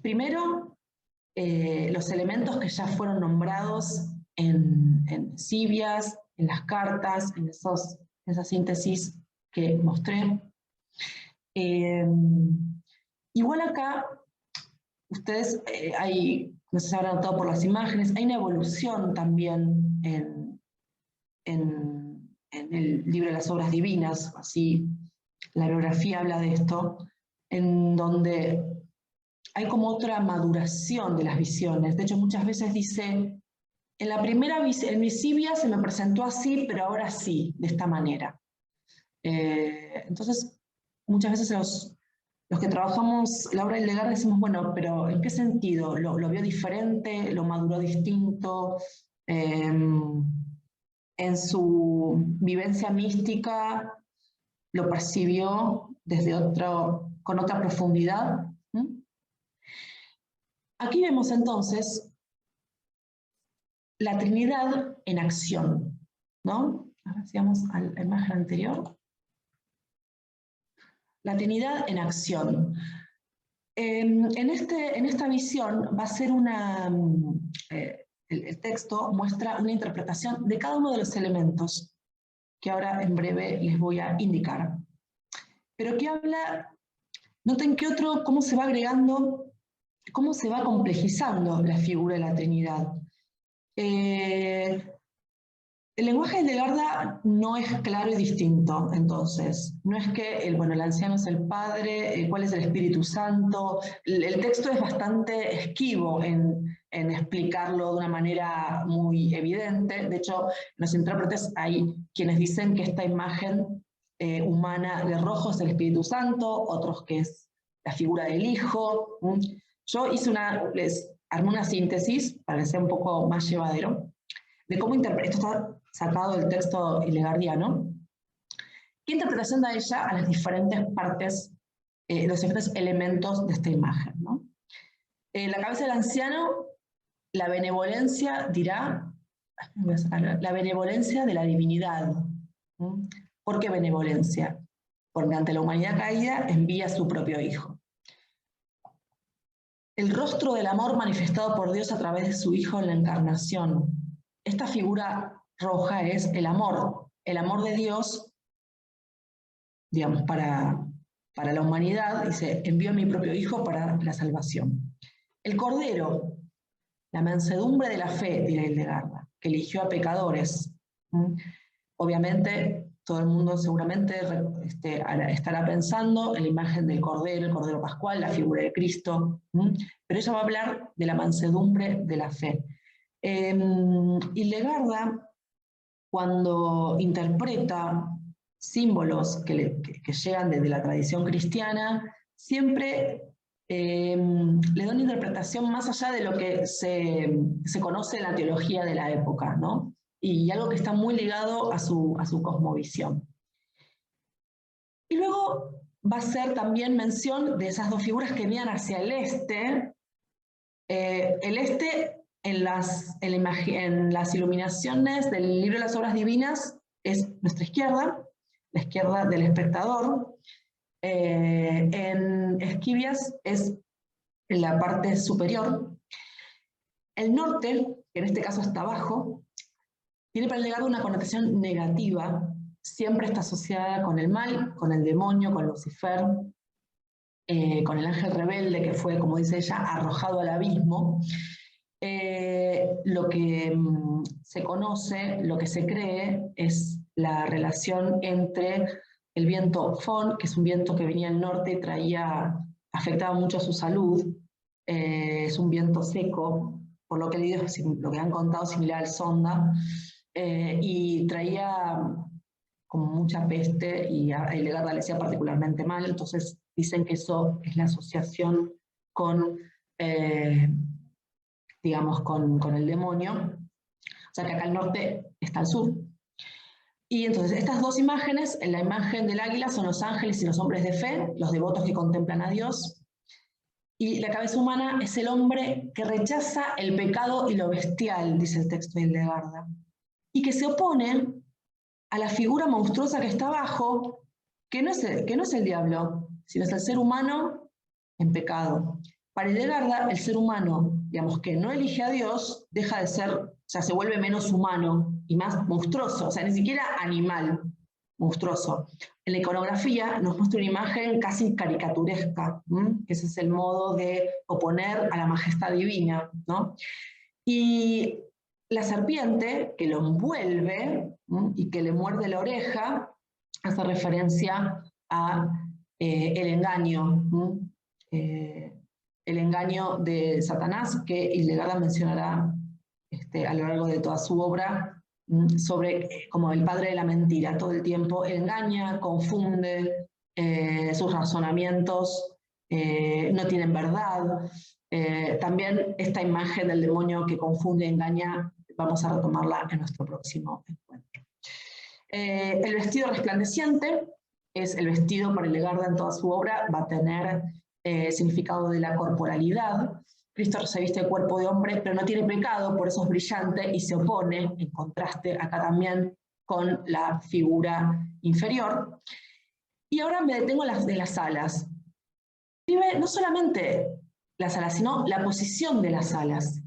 primero, los elementos que ya fueron nombrados en Sibias, en las cartas, en esa síntesis que mostré. Igual acá, ustedes, no sé si habrán notado por las imágenes, hay una evolución también en el libro de las obras divinas, así la biografía habla de esto, en donde hay como otra maduración de las visiones. De hecho, muchas veces dice, en mi Sibia se me presentó así, pero ahora sí, de esta manera. Entonces, muchas veces los que trabajamos la obra del Legarda decimos, bueno, pero ¿en qué sentido? ¿Lo vio diferente? ¿Lo maduró distinto? En su vivencia mística lo percibió con otra profundidad. Aquí vemos entonces la Trinidad en acción, ¿no? Ahora sigamos a la imagen anterior. La Trinidad en acción. En esta visión va a ser el texto muestra una interpretación de cada uno de los elementos, que ahora en breve les voy a indicar. Pero que habla, noten que cómo se va agregando, cómo se va complejizando la figura de la Trinidad. El lenguaje de Hildegarda no es claro y distinto, entonces. No es que el anciano es el Padre, cuál es el Espíritu Santo. El texto es bastante esquivo en explicarlo de una manera muy evidente. De hecho, los intérpretes hay quienes dicen que esta imagen humana de rojo es el Espíritu Santo, otros que es la figura del Hijo. Yo les armé una síntesis para que sea un poco más llevadero de cómo interpretar. Esto está sacado del texto hildegardiano. ¿Qué interpretación da ella a las diferentes partes, los diferentes elementos de esta imagen, ¿no? La cabeza del anciano, la benevolencia dirá, la benevolencia de la divinidad. ¿Por qué benevolencia? Porque ante la humanidad caída envía a su propio Hijo. El rostro del amor manifestado por Dios a través de su Hijo en la encarnación. Esta figura roja es el amor de Dios, digamos, para la humanidad. Dice, envió a mi propio Hijo para la salvación. El Cordero, la mansedumbre de la fe, dirá Hildegarda, que eligió a pecadores. Obviamente, todo el mundo seguramente estará pensando en la imagen del Cordero, el Cordero Pascual, la figura de Cristo, pero ella va a hablar de la mansedumbre de la fe. Hildegarda, cuando interpreta símbolos que llegan desde la tradición cristiana, siempre le da una interpretación más allá de lo que se conoce en la teología de la época, ¿no? Y algo que está muy ligado a su cosmovisión. Y luego va a hacer también mención de esas dos figuras que miran hacia el este. El este, en las iluminaciones del libro de las obras divinas, es nuestra izquierda, la izquierda del espectador. En Esquivias es en la parte superior. El norte, que en este caso está abajo, tiene para Hildegarda una connotación negativa, siempre está asociada con el mal, con el demonio, con Lucifer, con el ángel rebelde que fue, como dice ella, arrojado al abismo. Lo que se conoce, lo que se cree, es la relación entre el viento Fon, que es un viento que venía del norte y afectaba mucho su salud. Es un viento seco, por lo que he leído, lo que han contado, similar al Sonda, y traía como mucha peste, y a Hildegarda le hacía particularmente mal. Entonces dicen que eso es la asociación con, digamos, con el demonio. O sea que acá al norte está al sur. Y entonces estas dos imágenes, en la imagen del águila son los ángeles y los hombres de fe, los devotos que contemplan a Dios. Y la cabeza humana es el hombre que rechaza el pecado y lo bestial, dice el texto de Hildegarda, y que se opone a la figura monstruosa que está abajo, que no es el diablo, sino es el ser humano en pecado. Para Hildegarda, el ser humano, digamos, que no elige a Dios, deja de ser, o sea, se vuelve menos humano y más monstruoso, o sea, ni siquiera animal, monstruoso. En la iconografía nos muestra una imagen casi caricaturesca, que ese es el modo de oponer a la majestad divina, ¿no? Y la serpiente que lo envuelve y que le muerde la oreja hace referencia a el engaño, el engaño de Satanás, que Hildegarda mencionará a lo largo de toda su obra, sobre como el padre de la mentira. Todo el tiempo engaña, confunde, sus razonamientos no tienen verdad. También esta imagen del demonio que confunde y engaña, vamos a retomarla en nuestro próximo encuentro. El vestido resplandeciente es el vestido para Hildegarda en toda su obra, va a tener significado de la corporalidad. Cristo se viste de cuerpo de hombre, pero no tiene pecado, por eso es brillante y se opone, en contraste acá también, con la figura inferior. Y ahora me detengo en las alas. Vive no solamente las alas, sino la posición de las alas.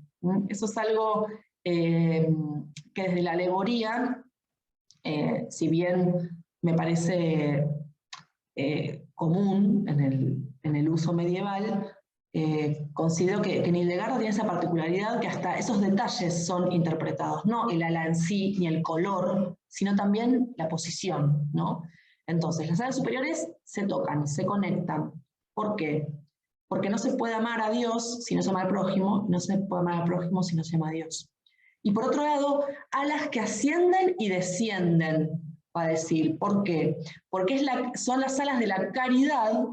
Eso es algo que desde la alegoría, si bien me parece común en el uso medieval, considero que en Hildegarda tiene esa particularidad que hasta esos detalles son interpretados, no el ala en sí ni el color, sino también la posición, ¿no? Entonces, las alas superiores se tocan, se conectan. ¿Por qué? Porque no se puede amar a Dios si no se ama al prójimo, no se puede amar al prójimo si no se ama a Dios. Y por otro lado, alas que ascienden y descienden, va a decir. ¿Por qué? Porque son las alas de la caridad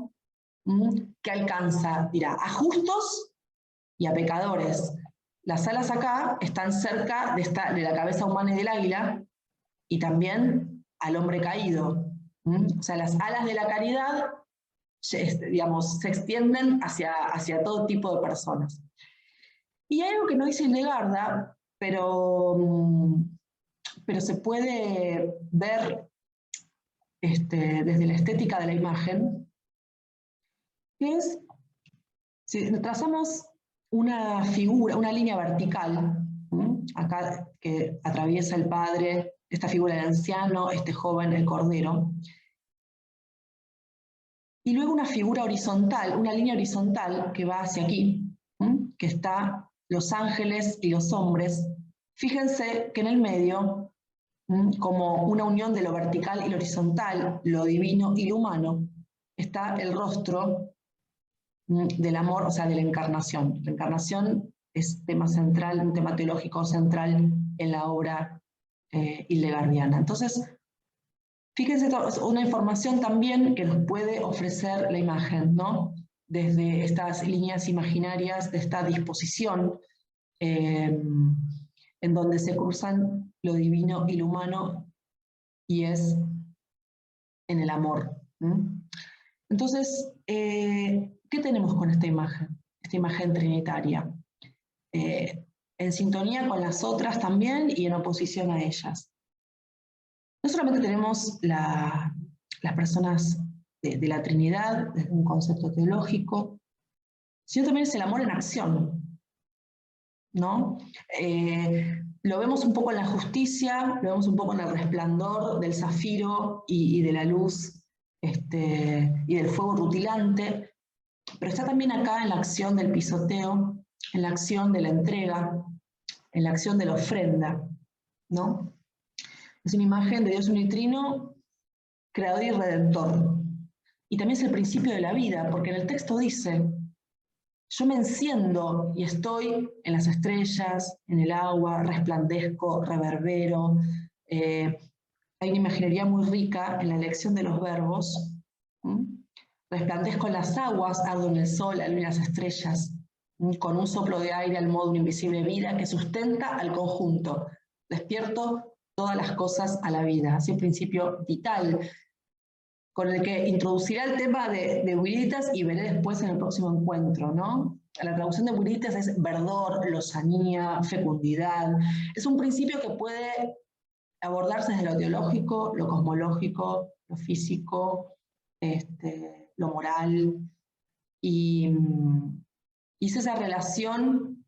que alcanza, dirá, a justos y a pecadores. Las alas acá están cerca de la cabeza humana y del águila, y también al hombre caído. O sea, las alas de la caridad, digamos, se extienden hacia todo tipo de personas. Y hay algo que no dice Hildegarda, pero se puede ver desde la estética de la imagen, que es, si trazamos una figura, una línea vertical, acá que atraviesa el padre, esta figura del anciano, este joven, el cordero, y luego una figura horizontal, una línea horizontal que va hacia aquí, que está los ángeles y los hombres. Fíjense que en el medio, como una unión de lo vertical y lo horizontal, lo divino y lo humano, está el rostro del amor, o sea, de la encarnación. La encarnación es tema central, un tema teológico central en la obra hildegardiana. Entonces, fíjense, una información también que nos puede ofrecer la imagen, ¿no? Desde estas líneas imaginarias, de esta disposición, en donde se cruzan lo divino y lo humano, y es en el amor. Entonces, ¿qué tenemos con esta imagen trinitaria? En sintonía con las otras también y en oposición a ellas. No solamente tenemos las personas de la Trinidad, desde un concepto teológico, sino también es el amor en acción, ¿no? Lo vemos un poco en la justicia, lo vemos un poco en el resplandor del zafiro y de la luz y del fuego rutilante, pero está también acá en la acción del pisoteo, en la acción de la entrega, en la acción de la ofrenda, ¿no? Es una imagen de Dios unitrino, creador y redentor. Y también es el principio de la vida, porque en el texto dice: yo me enciendo y estoy en las estrellas, en el agua, resplandezco, reverbero. Hay una imaginería muy rica en la elección de los verbos. Resplandezco en las aguas, ardo en el sol, la luna y las estrellas, con un soplo de aire al modo de una invisible vida que sustenta al conjunto. Despierto todas las cosas a la vida. Así un principio vital, con el que introducirá el tema de Viriditas y veré después en el próximo encuentro, ¿no? La traducción de Viriditas es verdor, lozanía, fecundidad. Es un principio que puede abordarse desde lo teológico, lo cosmológico, lo físico, lo moral, y es esa relación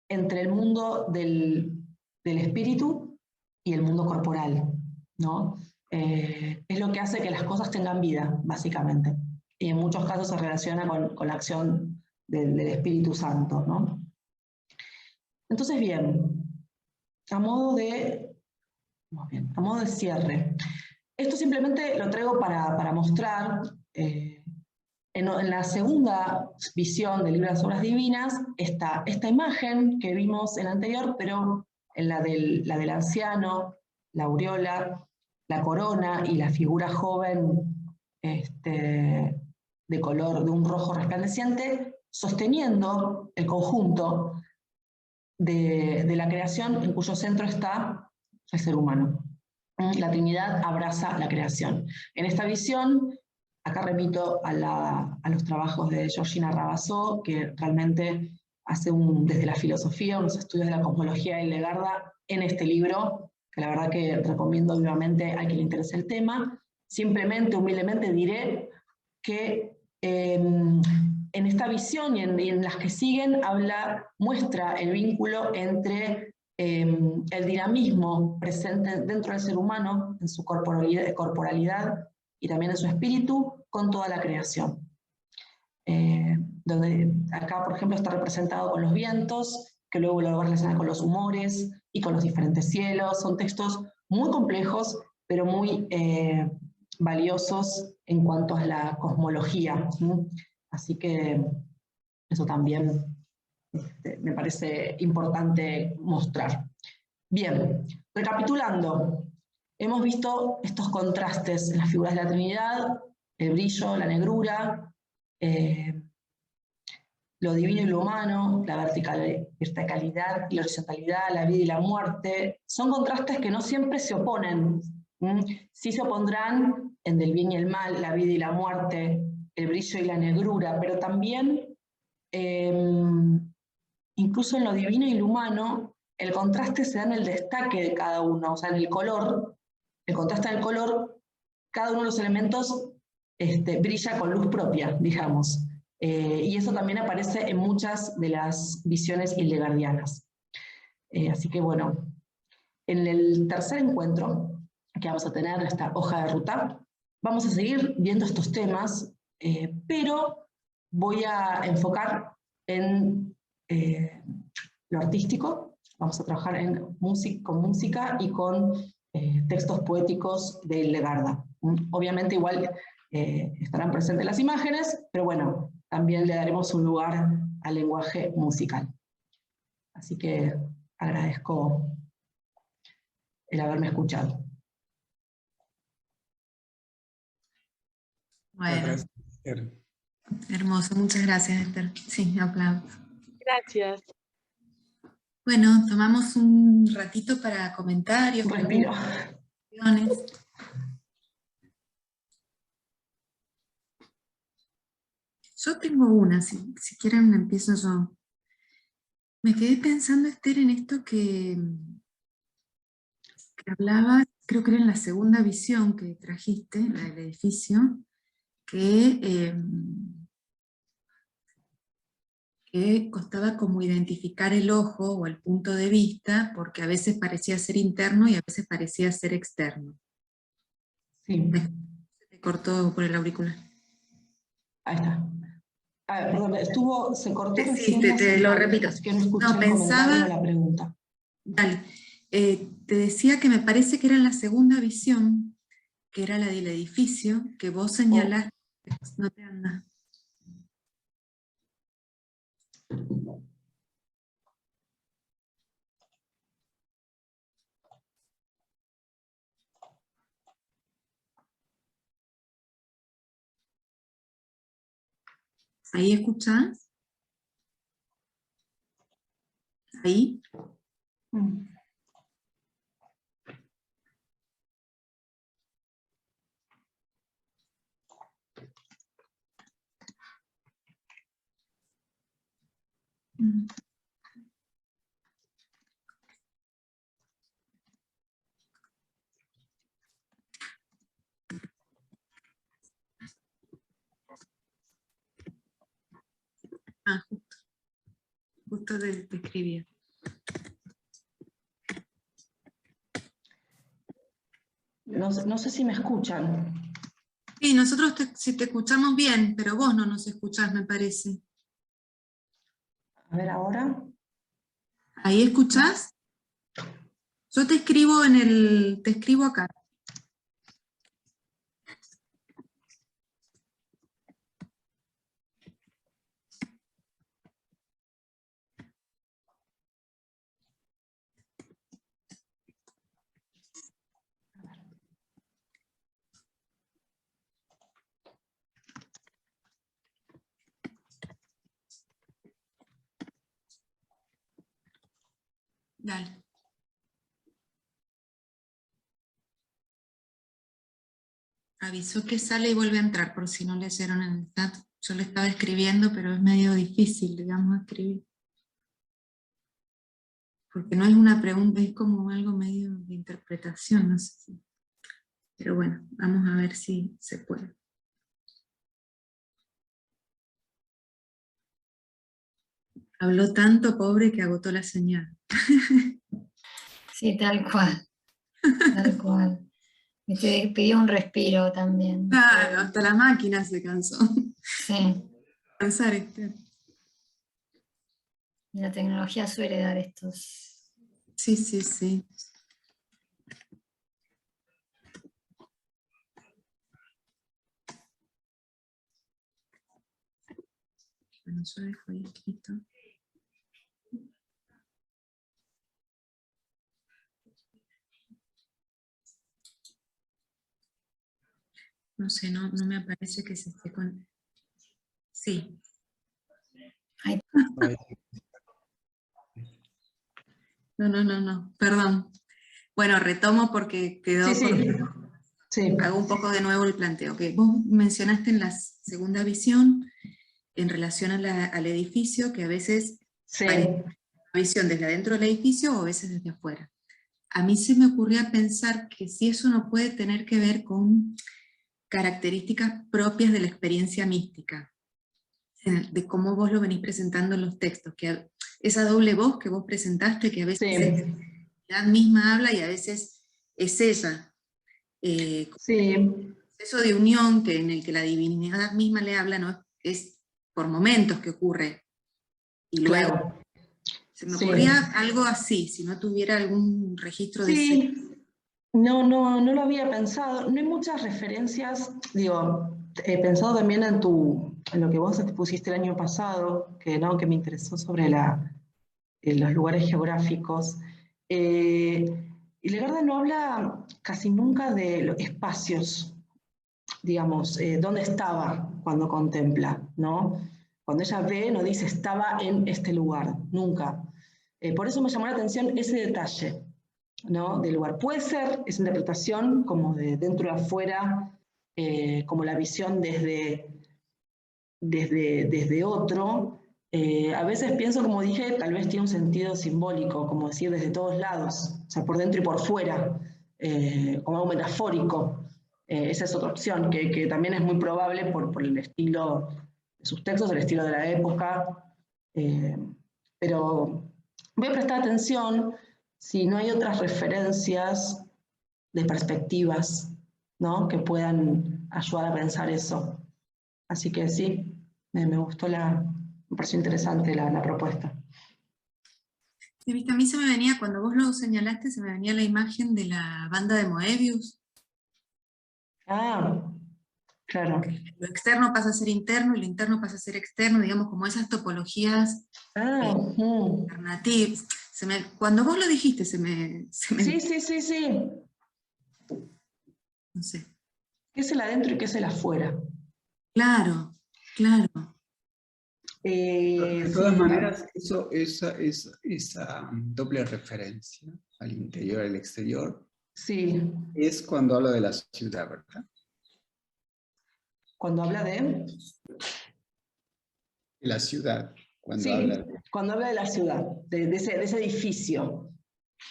entre el mundo del espíritu y el mundo corporal, ¿no? Es lo que hace que las cosas tengan vida, básicamente. Y en muchos casos se relaciona con la acción del Espíritu Santo, ¿no? Entonces, bien, a modo de cierre. Esto simplemente lo traigo para mostrar, en la segunda visión del libro de las obras divinas, está esta imagen que vimos en la anterior, pero en la del anciano, la aureola, la corona y la figura joven de color, de un rojo resplandeciente, sosteniendo el conjunto de la creación en cuyo centro está el ser humano. La Trinidad abraza la creación. En esta visión, acá remito a los trabajos de Georgina Rabassó, que realmente hace desde la filosofía, unos estudios de la cosmología de Hildegarda en este libro, que la verdad que recomiendo vivamente a quien le interese el tema. Simplemente, humildemente diré que en esta visión y en las que siguen muestra el vínculo entre el dinamismo presente dentro del ser humano, en su corporalidad y también en su espíritu, con toda la creación. Donde acá, por ejemplo, está representado con los vientos, que luego lo relaciona con los humores y con los diferentes cielos. Son textos muy complejos, pero muy valiosos en cuanto a la cosmología. Así que eso también me parece importante mostrar. Bien, recapitulando, hemos visto estos contrastes en las figuras de la Trinidad, el brillo, la negrura, lo divino y lo humano, la verticalidad y la horizontalidad, la vida y la muerte. Son contrastes que no siempre se oponen. Sí se opondrán en el bien y el mal, la vida y la muerte, el brillo y la negrura, pero también, incluso en lo divino y lo humano, el contraste se da en el destaque de cada uno, o sea, en el color, el contraste del color, cada uno de los elementos brilla con luz propia, digamos. Y eso también aparece en muchas de las visiones hildegardianas. Así que bueno, en el tercer encuentro que vamos a tener, esta hoja de ruta, vamos a seguir viendo estos temas, pero voy a enfocar en lo artístico. Vamos a trabajar con música y con textos poéticos de Hildegarda. Obviamente igual estarán presentes las imágenes, pero bueno, también le daremos un lugar al lenguaje musical. Así que agradezco el haberme escuchado. Bueno, hermoso, muchas gracias, Esther. Sí, aplausos. Gracias. Bueno, tomamos un ratito para comentarios, Respiro. preguntas. Yo tengo una, si quieren empiezo yo. Me quedé pensando, Esther, en esto que hablaba, creo que era en la segunda visión que trajiste, la del edificio, que costaba como identificar el ojo o el punto de vista, porque a veces parecía ser interno y a veces parecía ser externo. Sí. Se te cortó por el auricular. Ahí está. A ver, perdón, se cortó Sí, recién te lo repito. así que no escuché No, el comentario pensaba, o la pregunta. dale, te decía que me parece que era en la segunda visión, que era la del edificio, que vos señalaste, no te anda. ¿Ahí escuchás? ¿Ahí? Ah, justo te escribía. No sé si me escuchan. Sí, nosotros si te escuchamos bien, pero vos no nos escuchás, me parece. A ver ahora. ¿Ahí escuchás? Yo te escribo acá. Dale. Avisó que sale y vuelve a entrar, por si no leyeron en el chat. Yo le estaba escribiendo, pero es medio difícil, digamos, escribir. Porque no es una pregunta, es como algo medio de interpretación, no sé si. Pero bueno, vamos a ver si se puede. Habló tanto, pobre, que agotó la señal. Sí, tal cual, tal cual. Y te pidió un respiro también. Claro, hasta la máquina se cansó. Sí, Cansar, este. y la tecnología suele dar estos... Sí, sí, sí. Bueno, yo dejo ahí escrito. No sé, no me aparece que se esté con... Sí. Ay, No, perdón. Bueno, retomo porque Sí, quedó por... sí, sí, Hago un poco de nuevo el planteo. Que vos mencionaste en la segunda visión, en relación al edificio, que a veces sí. hay una visión desde adentro del edificio o a veces desde afuera. A mí se me ocurría pensar que si eso no puede tener que ver con características propias de la experiencia mística, de cómo vos lo venís presentando en los textos, que esa doble voz que vos presentaste, que a veces Sí, la divinidad misma habla y a veces es ella, sí, proceso de unión que en el que la divinidad misma le habla, ¿no? Es por momentos que ocurre, y luego claro. se me Sí, ocurría algo así, si no tuviera algún registro de ese. sí. No lo había pensado. No hay muchas referencias, digo, he pensado también en lo que vos expusiste el año pasado, que, ¿no? Que me interesó sobre los lugares geográficos. Y Legarda no habla casi nunca de los espacios, digamos, dónde estaba cuando contempla, ¿no? Cuando ella ve, no dice estaba en este lugar, nunca. Por eso me llamó la atención ese detalle, ¿no? Del lugar. Puede ser esa interpretación como de dentro y afuera, como la visión desde otro. A veces pienso, como dije, tal vez tiene un sentido simbólico, como decir desde todos lados, o sea, por dentro y por fuera, como algo metafórico. Esa es otra opción, que también es muy probable por el estilo de sus textos, el estilo de la época. Eh, pero voy a prestar atención si no hay otras referencias de perspectivas, ¿no? Que puedan ayudar a pensar eso. Así que sí, me gustó me pareció interesante la propuesta. Sí, viste, a mí se me venía, cuando vos lo señalaste, se me venía la imagen de la banda de Moebius. Ah, claro. Lo externo pasa a ser interno y lo interno pasa a ser externo, digamos, como esas topologías Ah, alternativas. Cuando vos lo dijiste, sí, sí, sí, sí. no sé. ¿Qué es el adentro y qué es el afuera? Claro, claro. De Sí, todas maneras, esa doble referencia al interior y al exterior sí. es cuando habla de la ciudad, ¿verdad? Cuando habla de... La ciudad, cuando Sí, habla de... cuando habla de la ciudad, de ese edificio,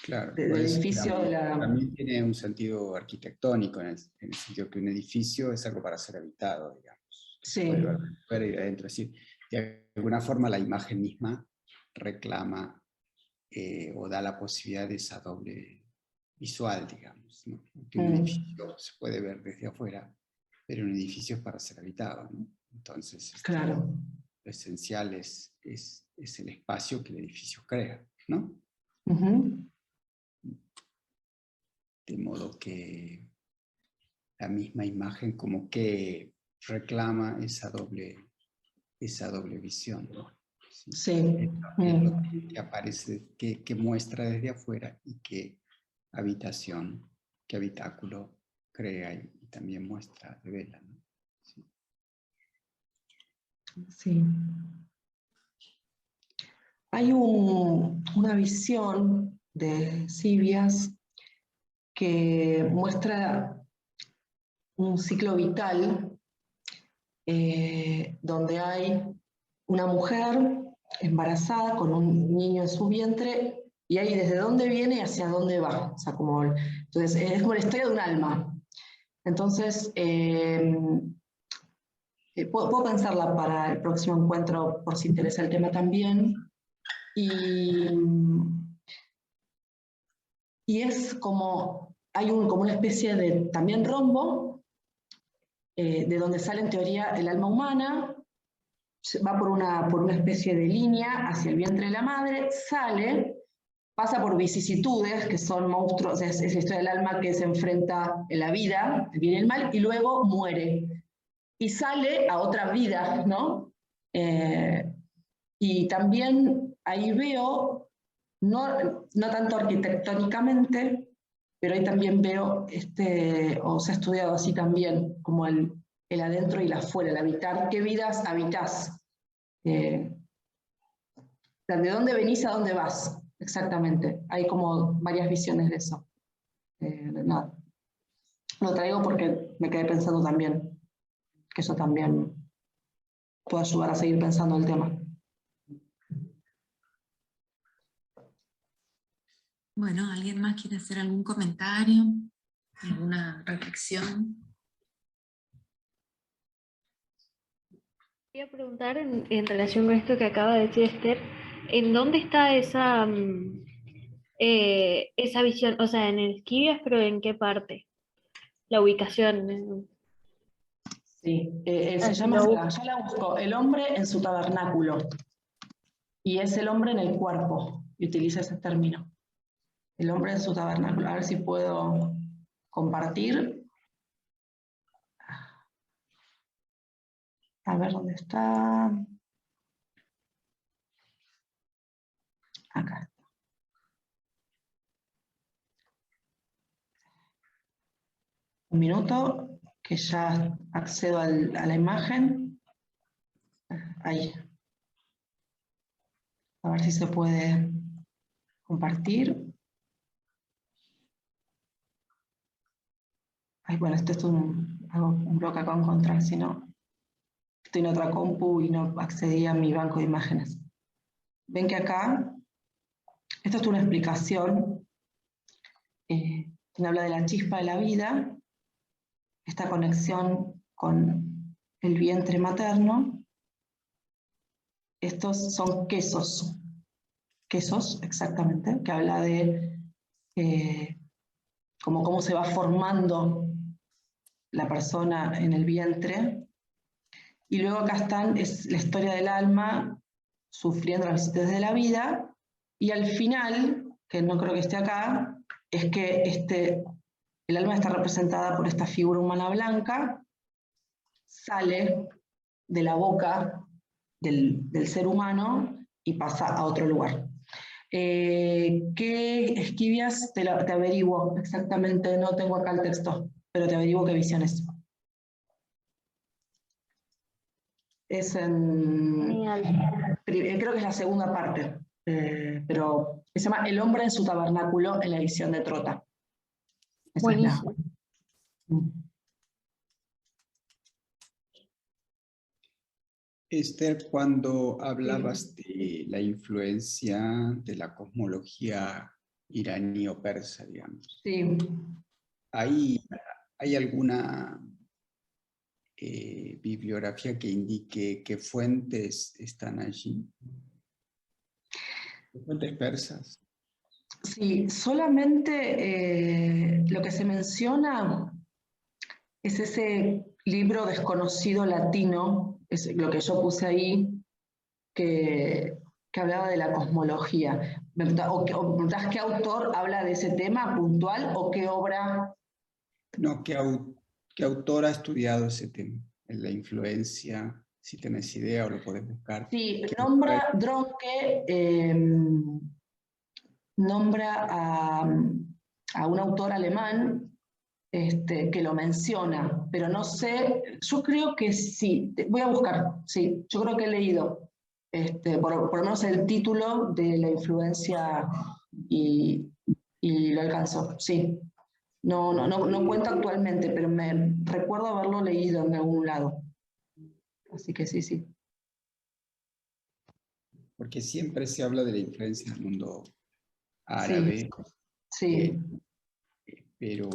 Claro, por del eso edificio de la... también tiene un sentido arquitectónico, en el sentido que un edificio es algo para ser habitado, digamos. Se Sí, puede ver de fuera y de adentro. Es decir, de alguna forma la imagen misma reclama o da la posibilidad de esa doble visual, digamos, ¿no? Que un edificio se puede ver desde afuera, pero un edificio es para ser habitado, ¿no? Entonces, claro. lo esencial es el espacio que el edificio crea, ¿no? Ujú. De modo que la misma imagen como que reclama esa doble visión, ¿no? ¿Sí? Sí. Es lo que aparece, que muestra desde afuera y que habitación, que habitáculo crea y también muestra, revela, ¿no? Sí. Sí. Hay una visión de Sibias que muestra un ciclo vital donde hay una mujer embarazada con un niño en su vientre y ahí desde dónde viene y hacia dónde va. O sea, entonces es como la historia de un alma. Entonces, puedo pensarla para el próximo encuentro por si interesa el tema también. Y es como, hay como una especie de también rombo, de donde sale en teoría el alma humana, va por una especie de línea hacia el vientre de la madre, sale, pasa por vicisitudes, que son monstruos, es la historia del alma que se enfrenta en la vida, el bien y el mal, y luego muere. Y sale a otra vida, ¿no? Y también ahí veo, no tanto arquitectónicamente, pero ahí también veo, o se ha estudiado así también, como el adentro y el afuera, el habitar. ¿Qué vidas habitas? ¿De dónde venís a dónde vas? Exactamente. Hay como varias visiones de eso. Nada. Lo traigo porque me quedé pensando también, que eso también puede ayudar a seguir pensando el tema. Bueno, ¿alguien más quiere hacer algún comentario? ¿Alguna reflexión? Quería preguntar en relación con esto que acaba de decir Esther, ¿en dónde está esa, esa visión? O sea, en el Esquivias, pero ¿en qué parte? La ubicación. Sí, se llama, ya la busco, el hombre en su tabernáculo. Y es el hombre en el cuerpo, y utiliza ese término. El hombre en su tabernáculo. A ver si puedo compartir. A ver dónde está. Acá. Un minuto, que ya accedo a la imagen. Ahí. A ver si se puede compartir. Ay, bueno, esto es un bloque acá encontrar, si no, estoy en otra compu y no accedí a mi banco de imágenes. Ven que acá, esto es una explicación, que habla de la chispa de la vida, esta conexión con el vientre materno. Estos son quesos, exactamente, que habla de cómo se va formando la persona en el vientre. Y luego acá es la historia del alma sufriendo las vicissitudes de la vida, y al final, que no creo que esté acá, es que el alma está representada por esta figura humana blanca, sale de la boca del ser humano y pasa a otro lugar. ¿Qué Esquivias? Te averiguo exactamente, no tengo acá el texto, pero te averiguo qué visión es. Es creo que es la segunda parte, pero se llama El hombre en su tabernáculo en la edición de Trota. Esa es la... Buenísimo. Esther, cuando hablabas de la influencia de la cosmología iraní o persa, digamos, Sí. ¿hay alguna bibliografía que indique qué fuentes están allí? ¿Qué fuentes persas? Sí, solamente lo que se menciona es ese libro desconocido latino, es lo que yo puse ahí, que hablaba de la cosmología. O preguntás qué autor habla de ese tema puntual o qué obra. No, ¿qué autor ha estudiado ese tema? La influencia, si tenés idea o lo podés buscar. Sí, nombra Dronke, nombra a un autor alemán que lo menciona, pero no sé, yo creo que sí, voy a buscar, sí, yo creo que he leído, por lo menos el título de la influencia y lo alcanzó, sí. No cuento actualmente, pero me recuerdo haberlo leído en algún lado. Así que sí, sí. Porque siempre se habla de la influencia del mundo Sí, árabe, sí. pero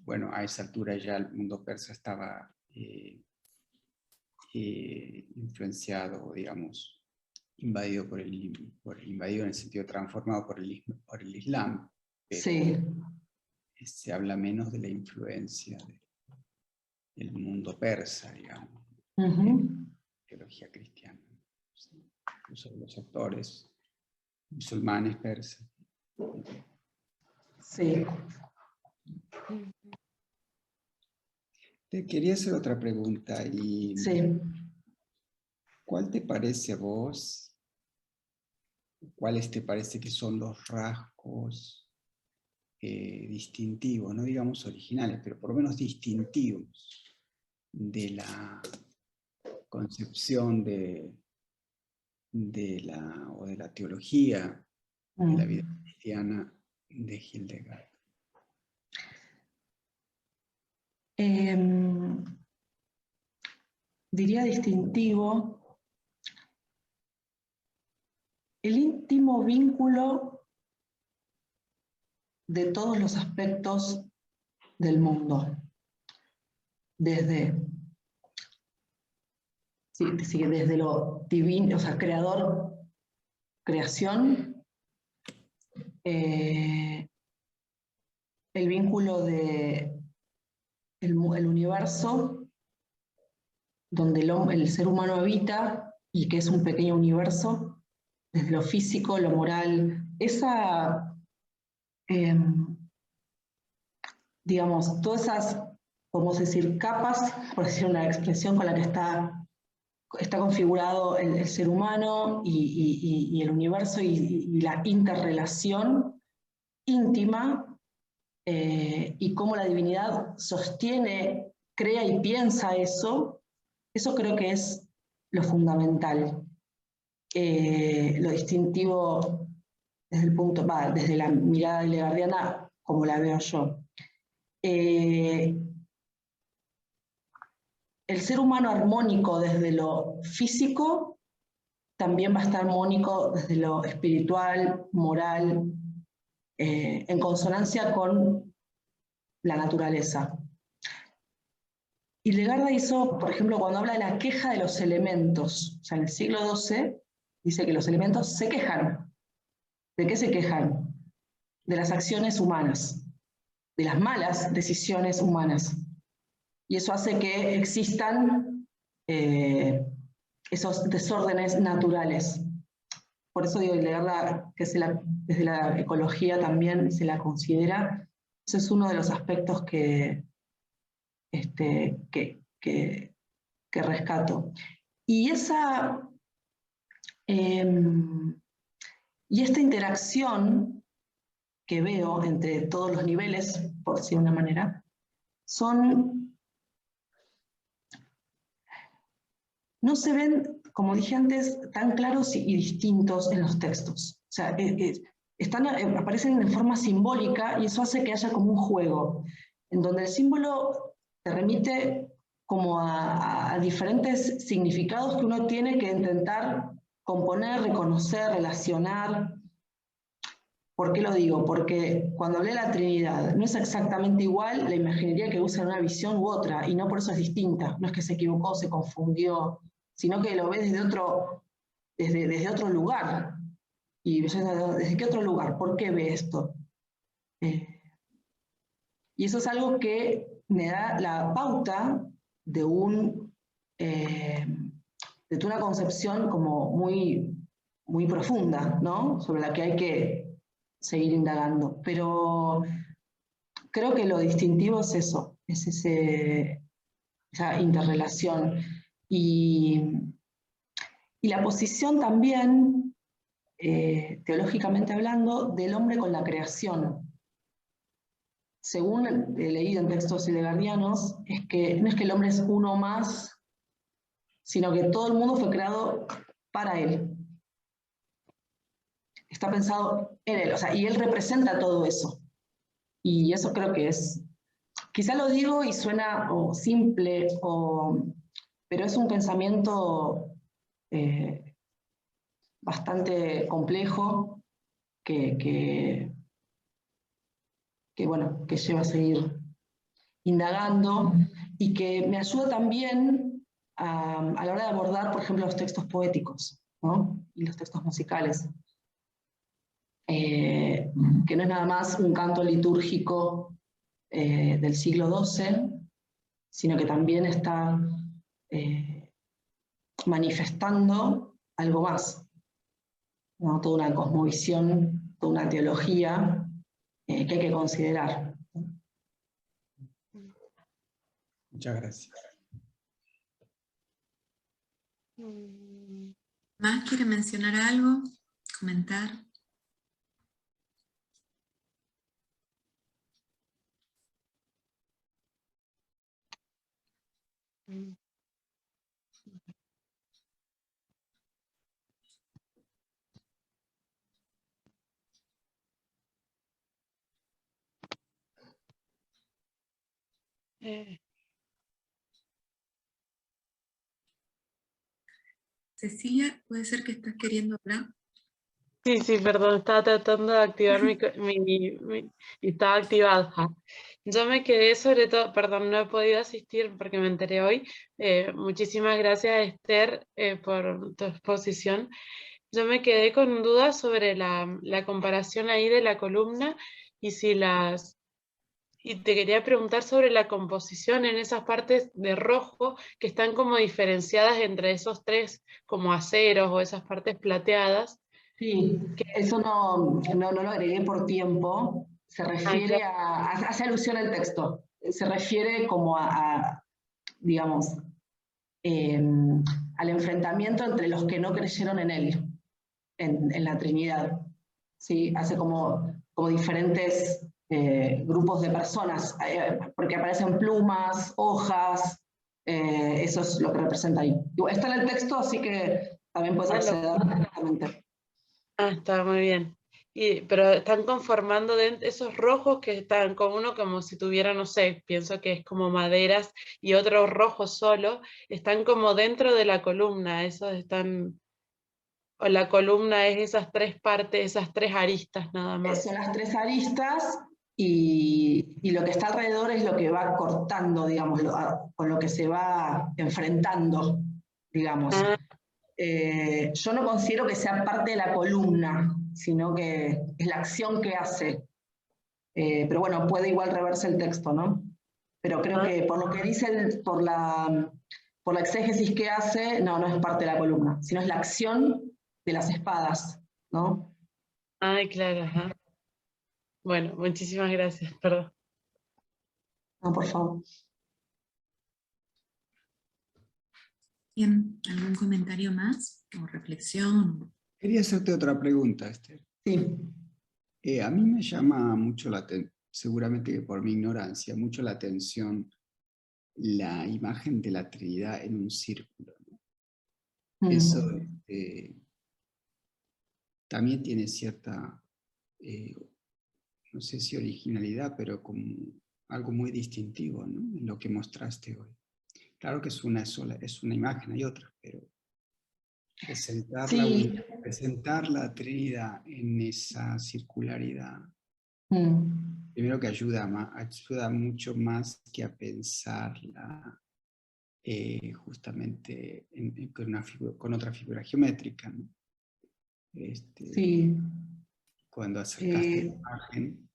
bueno, a esa altura ya el mundo persa estaba influenciado, digamos, invadido invadido en el sentido transformado por el Islam, pero Sí. se habla menos de la influencia del mundo persa, digamos, teología cristiana, incluso de los autores musulmanes persas. Sí. Te quería hacer otra pregunta, y Sí. ¿cuál te parece a vos, cuáles te parece que son los rasgos distintivos, no digamos originales, pero por lo menos distintivos de la concepción de la teología de la vida cristiana de Hildegard? Diría distintivo el íntimo vínculo de todos los aspectos del mundo, desde lo divino, o sea, creador, creación, el vínculo de el universo, donde el ser humano habita y que es un pequeño universo, desde lo físico, lo moral, digamos, todas esas, podemos decir, capas, por decir una expresión con la que está configurado el ser humano y el universo y la interrelación íntima, y cómo la divinidad sostiene, crea y piensa eso creo que es lo fundamental, lo distintivo desde la mirada hillegardiana, como la veo yo. El ser humano armónico desde lo físico también va a estar armónico desde lo espiritual, moral, en consonancia con la naturaleza. Hillegarda hizo, por ejemplo, cuando habla de la queja de los elementos, o sea, en el siglo XII dice que los elementos se quejan. ¿De qué se quejan? De las acciones humanas, de las malas decisiones humanas. Y eso hace que existan esos desórdenes naturales. Por eso digo, Hillegarda, que desde la ecología también se la considera, ese es uno de los aspectos que rescato. Y esta interacción que veo entre todos los niveles, por decir de una manera, no se ven, como dije antes, tan claros y distintos en los textos. O sea, aparecen en forma simbólica y eso hace que haya como un juego, en donde el símbolo te remite como a diferentes significados que uno tiene que intentar componer, reconocer, relacionar. ¿Por qué lo digo? Porque cuando hablé de la Trinidad, no es exactamente igual la imaginería que usa en una visión u otra, y no por eso es distinta. No es que se equivocó, se confundió, sino que lo ve desde otro lugar. Y ¿desde qué otro lugar? ¿Por qué ve esto? Y eso es algo que me da la pauta de una concepción como muy, muy profunda, ¿no? Sobre la que hay que seguir indagando. Pero creo que lo distintivo es eso, es esa interrelación. Y la posición también, teológicamente hablando, del hombre con la creación. Según he leído en textos hillegardianos, no es que el hombre es uno más, sino que todo el mundo fue creado para él. Está pensado en él, o sea, y él representa todo eso. Y eso creo que quizá lo digo y suena simple, pero es un pensamiento bastante complejo que lleva a seguir indagando y que me ayuda también a la hora de abordar, por ejemplo, los textos poéticos. ¿no? Y los textos musicales. Que no es nada más un canto litúrgico del siglo XII, sino que también está manifestando algo más, ¿no? Toda una cosmovisión, toda una teología que hay que considerar. Muchas gracias. ¿Más quiere mencionar algo? ¿Comentar? Cecilia, ¿puede ser que estás queriendo hablar? Sí, sí, perdón, estaba tratando de activar y estaba activada. Yo me quedé sobre todo, perdón, no he podido asistir porque me enteré hoy. Muchísimas gracias, Esther, por tu exposición. Yo me quedé con dudas sobre la comparación ahí de la columna y y te quería preguntar sobre la composición en esas partes de rojo que están como diferenciadas entre esos tres como aceros o esas partes plateadas. Sí, eso no lo agregué por tiempo, se refiere Claro. hace alusión al texto, se refiere como digamos, al enfrentamiento entre los que no creyeron en él, en la Trinidad. ¿Sí? Hace como diferentes grupos de personas, porque aparecen plumas, hojas, eso es lo que representa ahí. Está en el texto, así que también puedes acceder directamente. Ah, está muy bien. Pero están conformando esos rojos que están con uno como si tuviera, no sé, pienso que es como maderas y otro rojo solo, están como dentro de la columna, esos están, o la columna es esas tres partes, esas tres aristas nada más. Son las tres aristas y lo que está alrededor es lo que va cortando, digamos, con lo que se va enfrentando, digamos. Ah. Yo no considero que sea parte de la columna, sino que es la acción que hace. Pero bueno, puede igual reverse el texto, ¿no? Pero creo que por lo que dice, por la exégesis que hace, no es parte de la columna, sino es la acción de las espadas, ¿no? Ay, claro, ajá. Bueno, muchísimas gracias, perdón. No, por favor. Bien, ¿algún comentario más o reflexión? Quería hacerte otra pregunta, Esther. Sí. A mí me llama mucho la atención, seguramente que por mi ignorancia, mucho la atención la imagen de la Trinidad en un círculo, ¿no? Eso también tiene cierta, no sé si originalidad, pero como algo muy distintivo, ¿no? En lo que mostraste hoy. Claro que es una sola, es una imagen, hay otra, pero presentar la Trinidad en esa circularidad, primero que ayuda mucho más que a pensarla justamente con otra figura geométrica, ¿no? Sí. Cuando acercaste la imagen,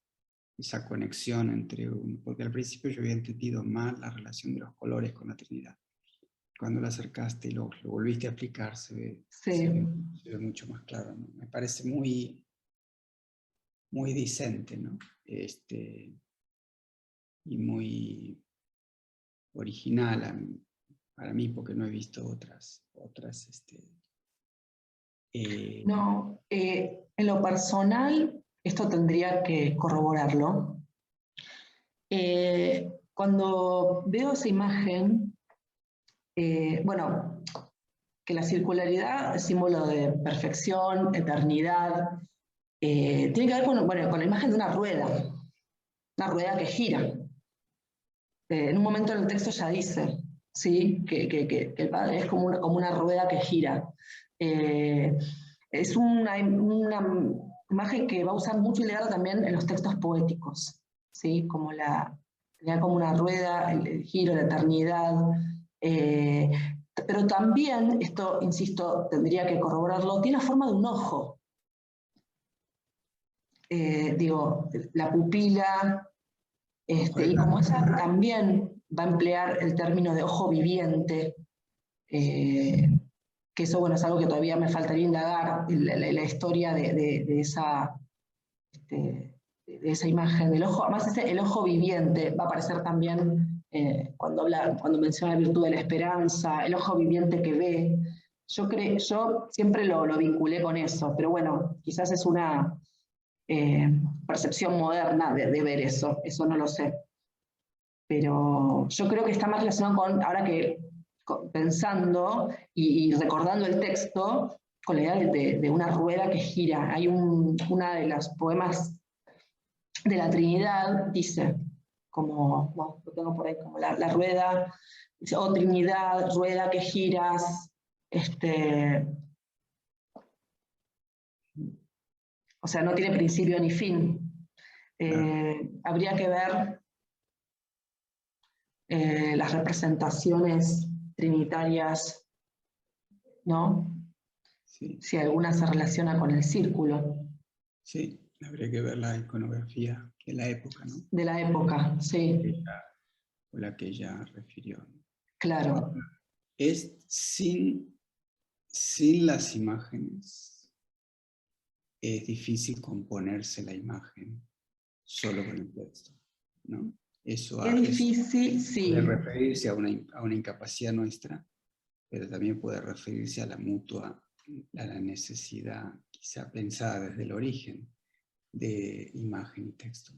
esa conexión porque al principio yo había entendido mal la relación de los colores con la Trinidad. Cuando lo acercaste y lo volviste a aplicar, se ve mucho más claro, ¿no? Me parece muy, muy decente, ¿no? Y muy original para mí, porque no he visto otras No, en lo personal, esto tendría que corroborarlo. Cuando veo esa imagen, bueno, que la circularidad es símbolo de perfección, eternidad, tiene que ver con la imagen de una rueda que gira. En un momento en el texto ya dice, ¿sí? que el Padre es como una rueda que gira. Es una imagen que va a usar mucho Hildegard también en los textos poéticos, ¿sí? Como una rueda, el giro, la eternidad. Pero pero también, esto, insisto, tendría que corroborarlo, tiene la forma de un ojo. Digo, la pupila, y como ella también va a emplear el término de ojo viviente, que eso, bueno, es algo que todavía me faltaría indagar, la historia de esa imagen del ojo. Además, el ojo viviente va a aparecer también cuando menciona la virtud de la esperanza, el ojo viviente que ve. Yo siempre lo vinculé con eso, pero bueno, quizás es una percepción moderna de ver eso no lo sé. Pero yo creo que está más relacionado con, ahora que pensando y recordando el texto, con la idea de una rueda que gira. Hay una de los poemas de la Trinidad, dice, como, bueno, lo tengo por ahí, como la rueda, dice, oh Trinidad, rueda que giras, o sea, no tiene principio ni fin. Habría que ver las representaciones trinitarias, ¿no? Sí. Si alguna se relaciona con el círculo. Sí, habría que ver la iconografía de la época, ¿no? De la época, sí. O la que ella refirió. Claro. Es sin las imágenes, es difícil componerse la imagen solo con el texto, ¿no? Eso Es difícil, sí. puede referirse a una incapacidad nuestra, pero también puede referirse a la mutua, a la necesidad, quizá pensada desde el origen, de imagen y texto.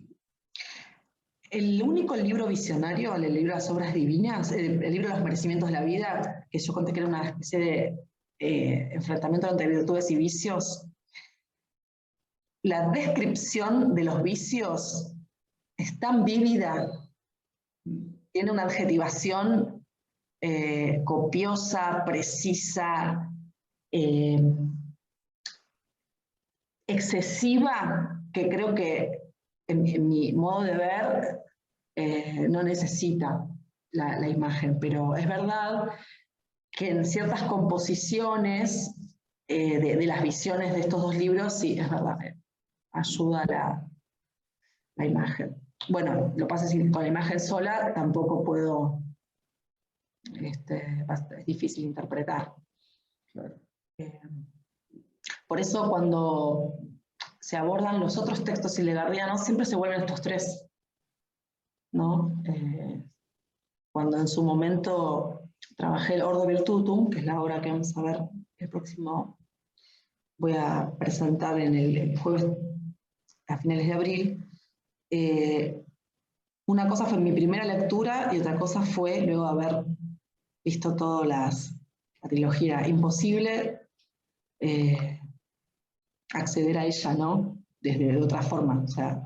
El único libro visionario, el libro de las obras divinas, el libro de los merecimientos de la vida, que yo conté que era una especie de enfrentamiento entre virtudes y vicios, la descripción de los vicios es tan vívida, tiene una adjetivación copiosa, precisa, excesiva, que creo que en mi modo de ver no necesita la imagen, pero es verdad que en ciertas composiciones de las visiones de estos dos libros, sí, es verdad, ayuda la imagen. Bueno, lo que pasa es que con la imagen sola tampoco puedo, es difícil interpretar. Claro. Por eso cuando se abordan los otros textos hildegardíanos, siempre se vuelven estos tres, ¿no? Cuando en su momento trabajé el Ordo Virtutum, que es la obra que vamos a ver el próximo, voy a presentar en el jueves a finales de abril, una cosa fue mi primera lectura y otra cosa fue luego haber visto toda la trilogía. Imposible acceder a ella, ¿no? De otra forma, o sea,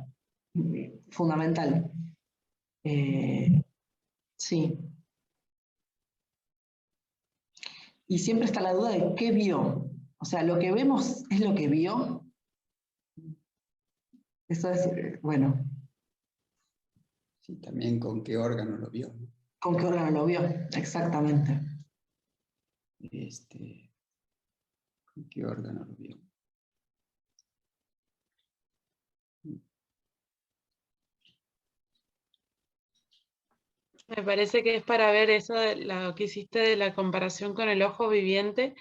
fundamental. Sí. Y siempre está la duda de qué vio. O sea, lo que vemos es lo que vio. Eso es, bueno. Sí, también con qué órgano lo vio, ¿no? ¿Con qué órgano lo vio? Exactamente. ¿Con qué órgano lo vio? Me parece que es para ver eso de lo que hiciste de la comparación con el ojo viviente,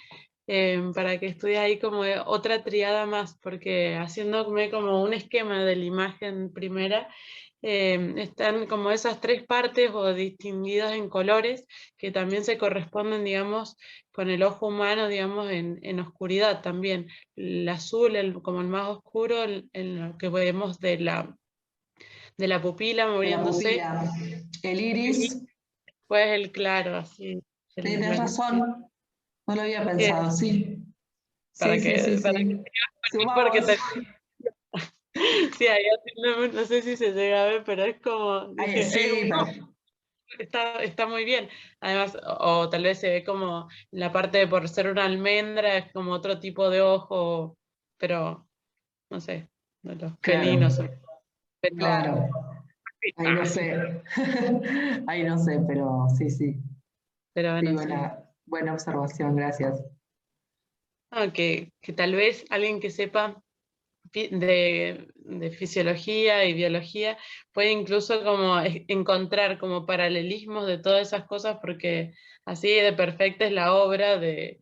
para que estudie ahí como otra triada más, porque haciéndome como un esquema de la imagen primera, están como esas tres partes o distinguidas en colores que también se corresponden, digamos, con el ojo humano, digamos, en oscuridad también. El azul, como el más oscuro, lo que vemos de la pupila moviéndose. La pupila, el iris. Pues el claro, así. Tienes razón, no lo había pensado, sí. Para Sí, que, sí, sí, para sí. que, porque sí, ahí no sé si se llega a ver, pero es como, dije, sí, está muy bien. Además, o tal vez se ve como la parte de por ser una almendra, es como otro tipo de ojo, pero no sé, de los felinos. Pero, claro. Ahí no sé. Ahí no sé, pero sí, sí. Pero bueno, Digo, sí. Buena observación, gracias. Que tal vez alguien que sepa de fisiología y biología puede incluso como encontrar como paralelismos de todas esas cosas, porque así de perfecta es la obra de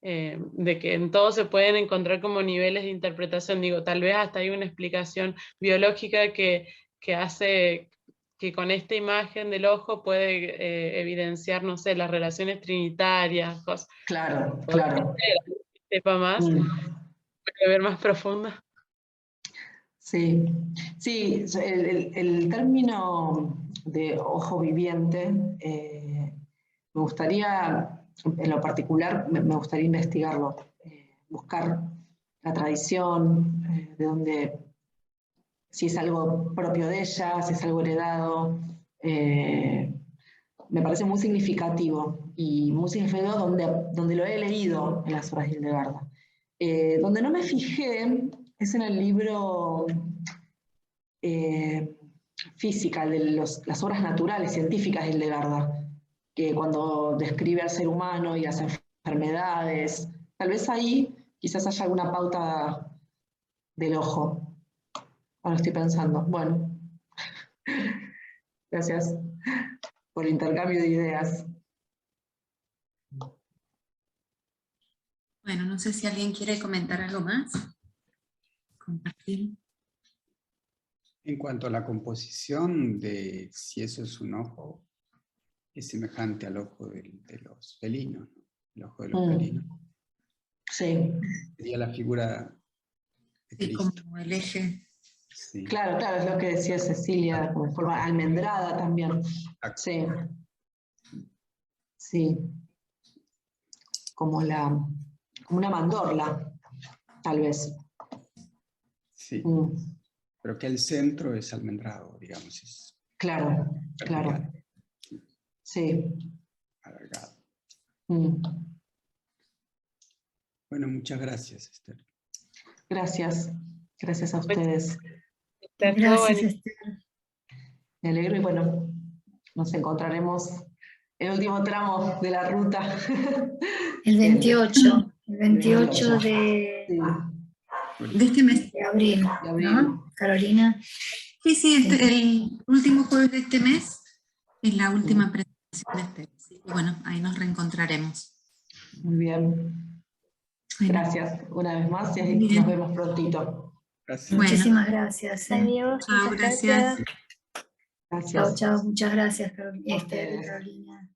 que en todo se pueden encontrar como niveles de interpretación. Digo, tal vez hasta hay una explicación biológica que hace que con esta imagen del ojo puede evidenciar, no sé, las relaciones trinitarias, cosas. Claro, Podría claro. ser, sepa más, puede ver más profunda. Sí, sí, el término de ojo viviente, me gustaría, en lo particular, me gustaría investigarlo, buscar la tradición, de dónde, si es algo propio de ella, si es algo heredado. Me parece muy significativo donde lo he leído en las obras de Hildegarda. Donde no me fijé es en el libro Física, de las obras naturales, científicas de Hildegarda, que cuando describe al ser humano y las enfermedades, tal vez ahí quizás haya alguna pauta del ojo. Ahora estoy pensando. Bueno, gracias por el intercambio de ideas. Bueno, no sé si alguien quiere comentar algo más. Compartir. En cuanto a la composición de si eso es un ojo, es semejante al ojo de los felinos, ¿no? El ojo de los felinos. Sí. Sería la figura de Sí, Cristo. como el eje. Sí. Claro, claro, es lo que decía Cecilia, como forma almendrada también. Sí. Sí. Como una mandorla, tal vez. Sí. Mm. Pero que el centro es almendrado, digamos. Es Claro, vertical, claro. Sí. alargado. Mm. Bueno, muchas gracias, Esther. Gracias. Gracias a ustedes. Gracias, Esther. Me alegro y bueno, nos encontraremos en el último tramo de la ruta. El 28 28. de Sí, De este mes. abril, de abril. ¿no, Carolina? Sí, el último jueves de este mes es la última presentación de este. Así que bueno, ahí nos reencontraremos. Muy bien. Bueno, Gracias una vez más y bien. nos vemos prontito. Gracias. Bueno. Muchísimas gracias. Adiós, Chao, muchas gracias. gracias. Gracias. Chao, chao. Muchas gracias, Esther y ustedes. Carolina.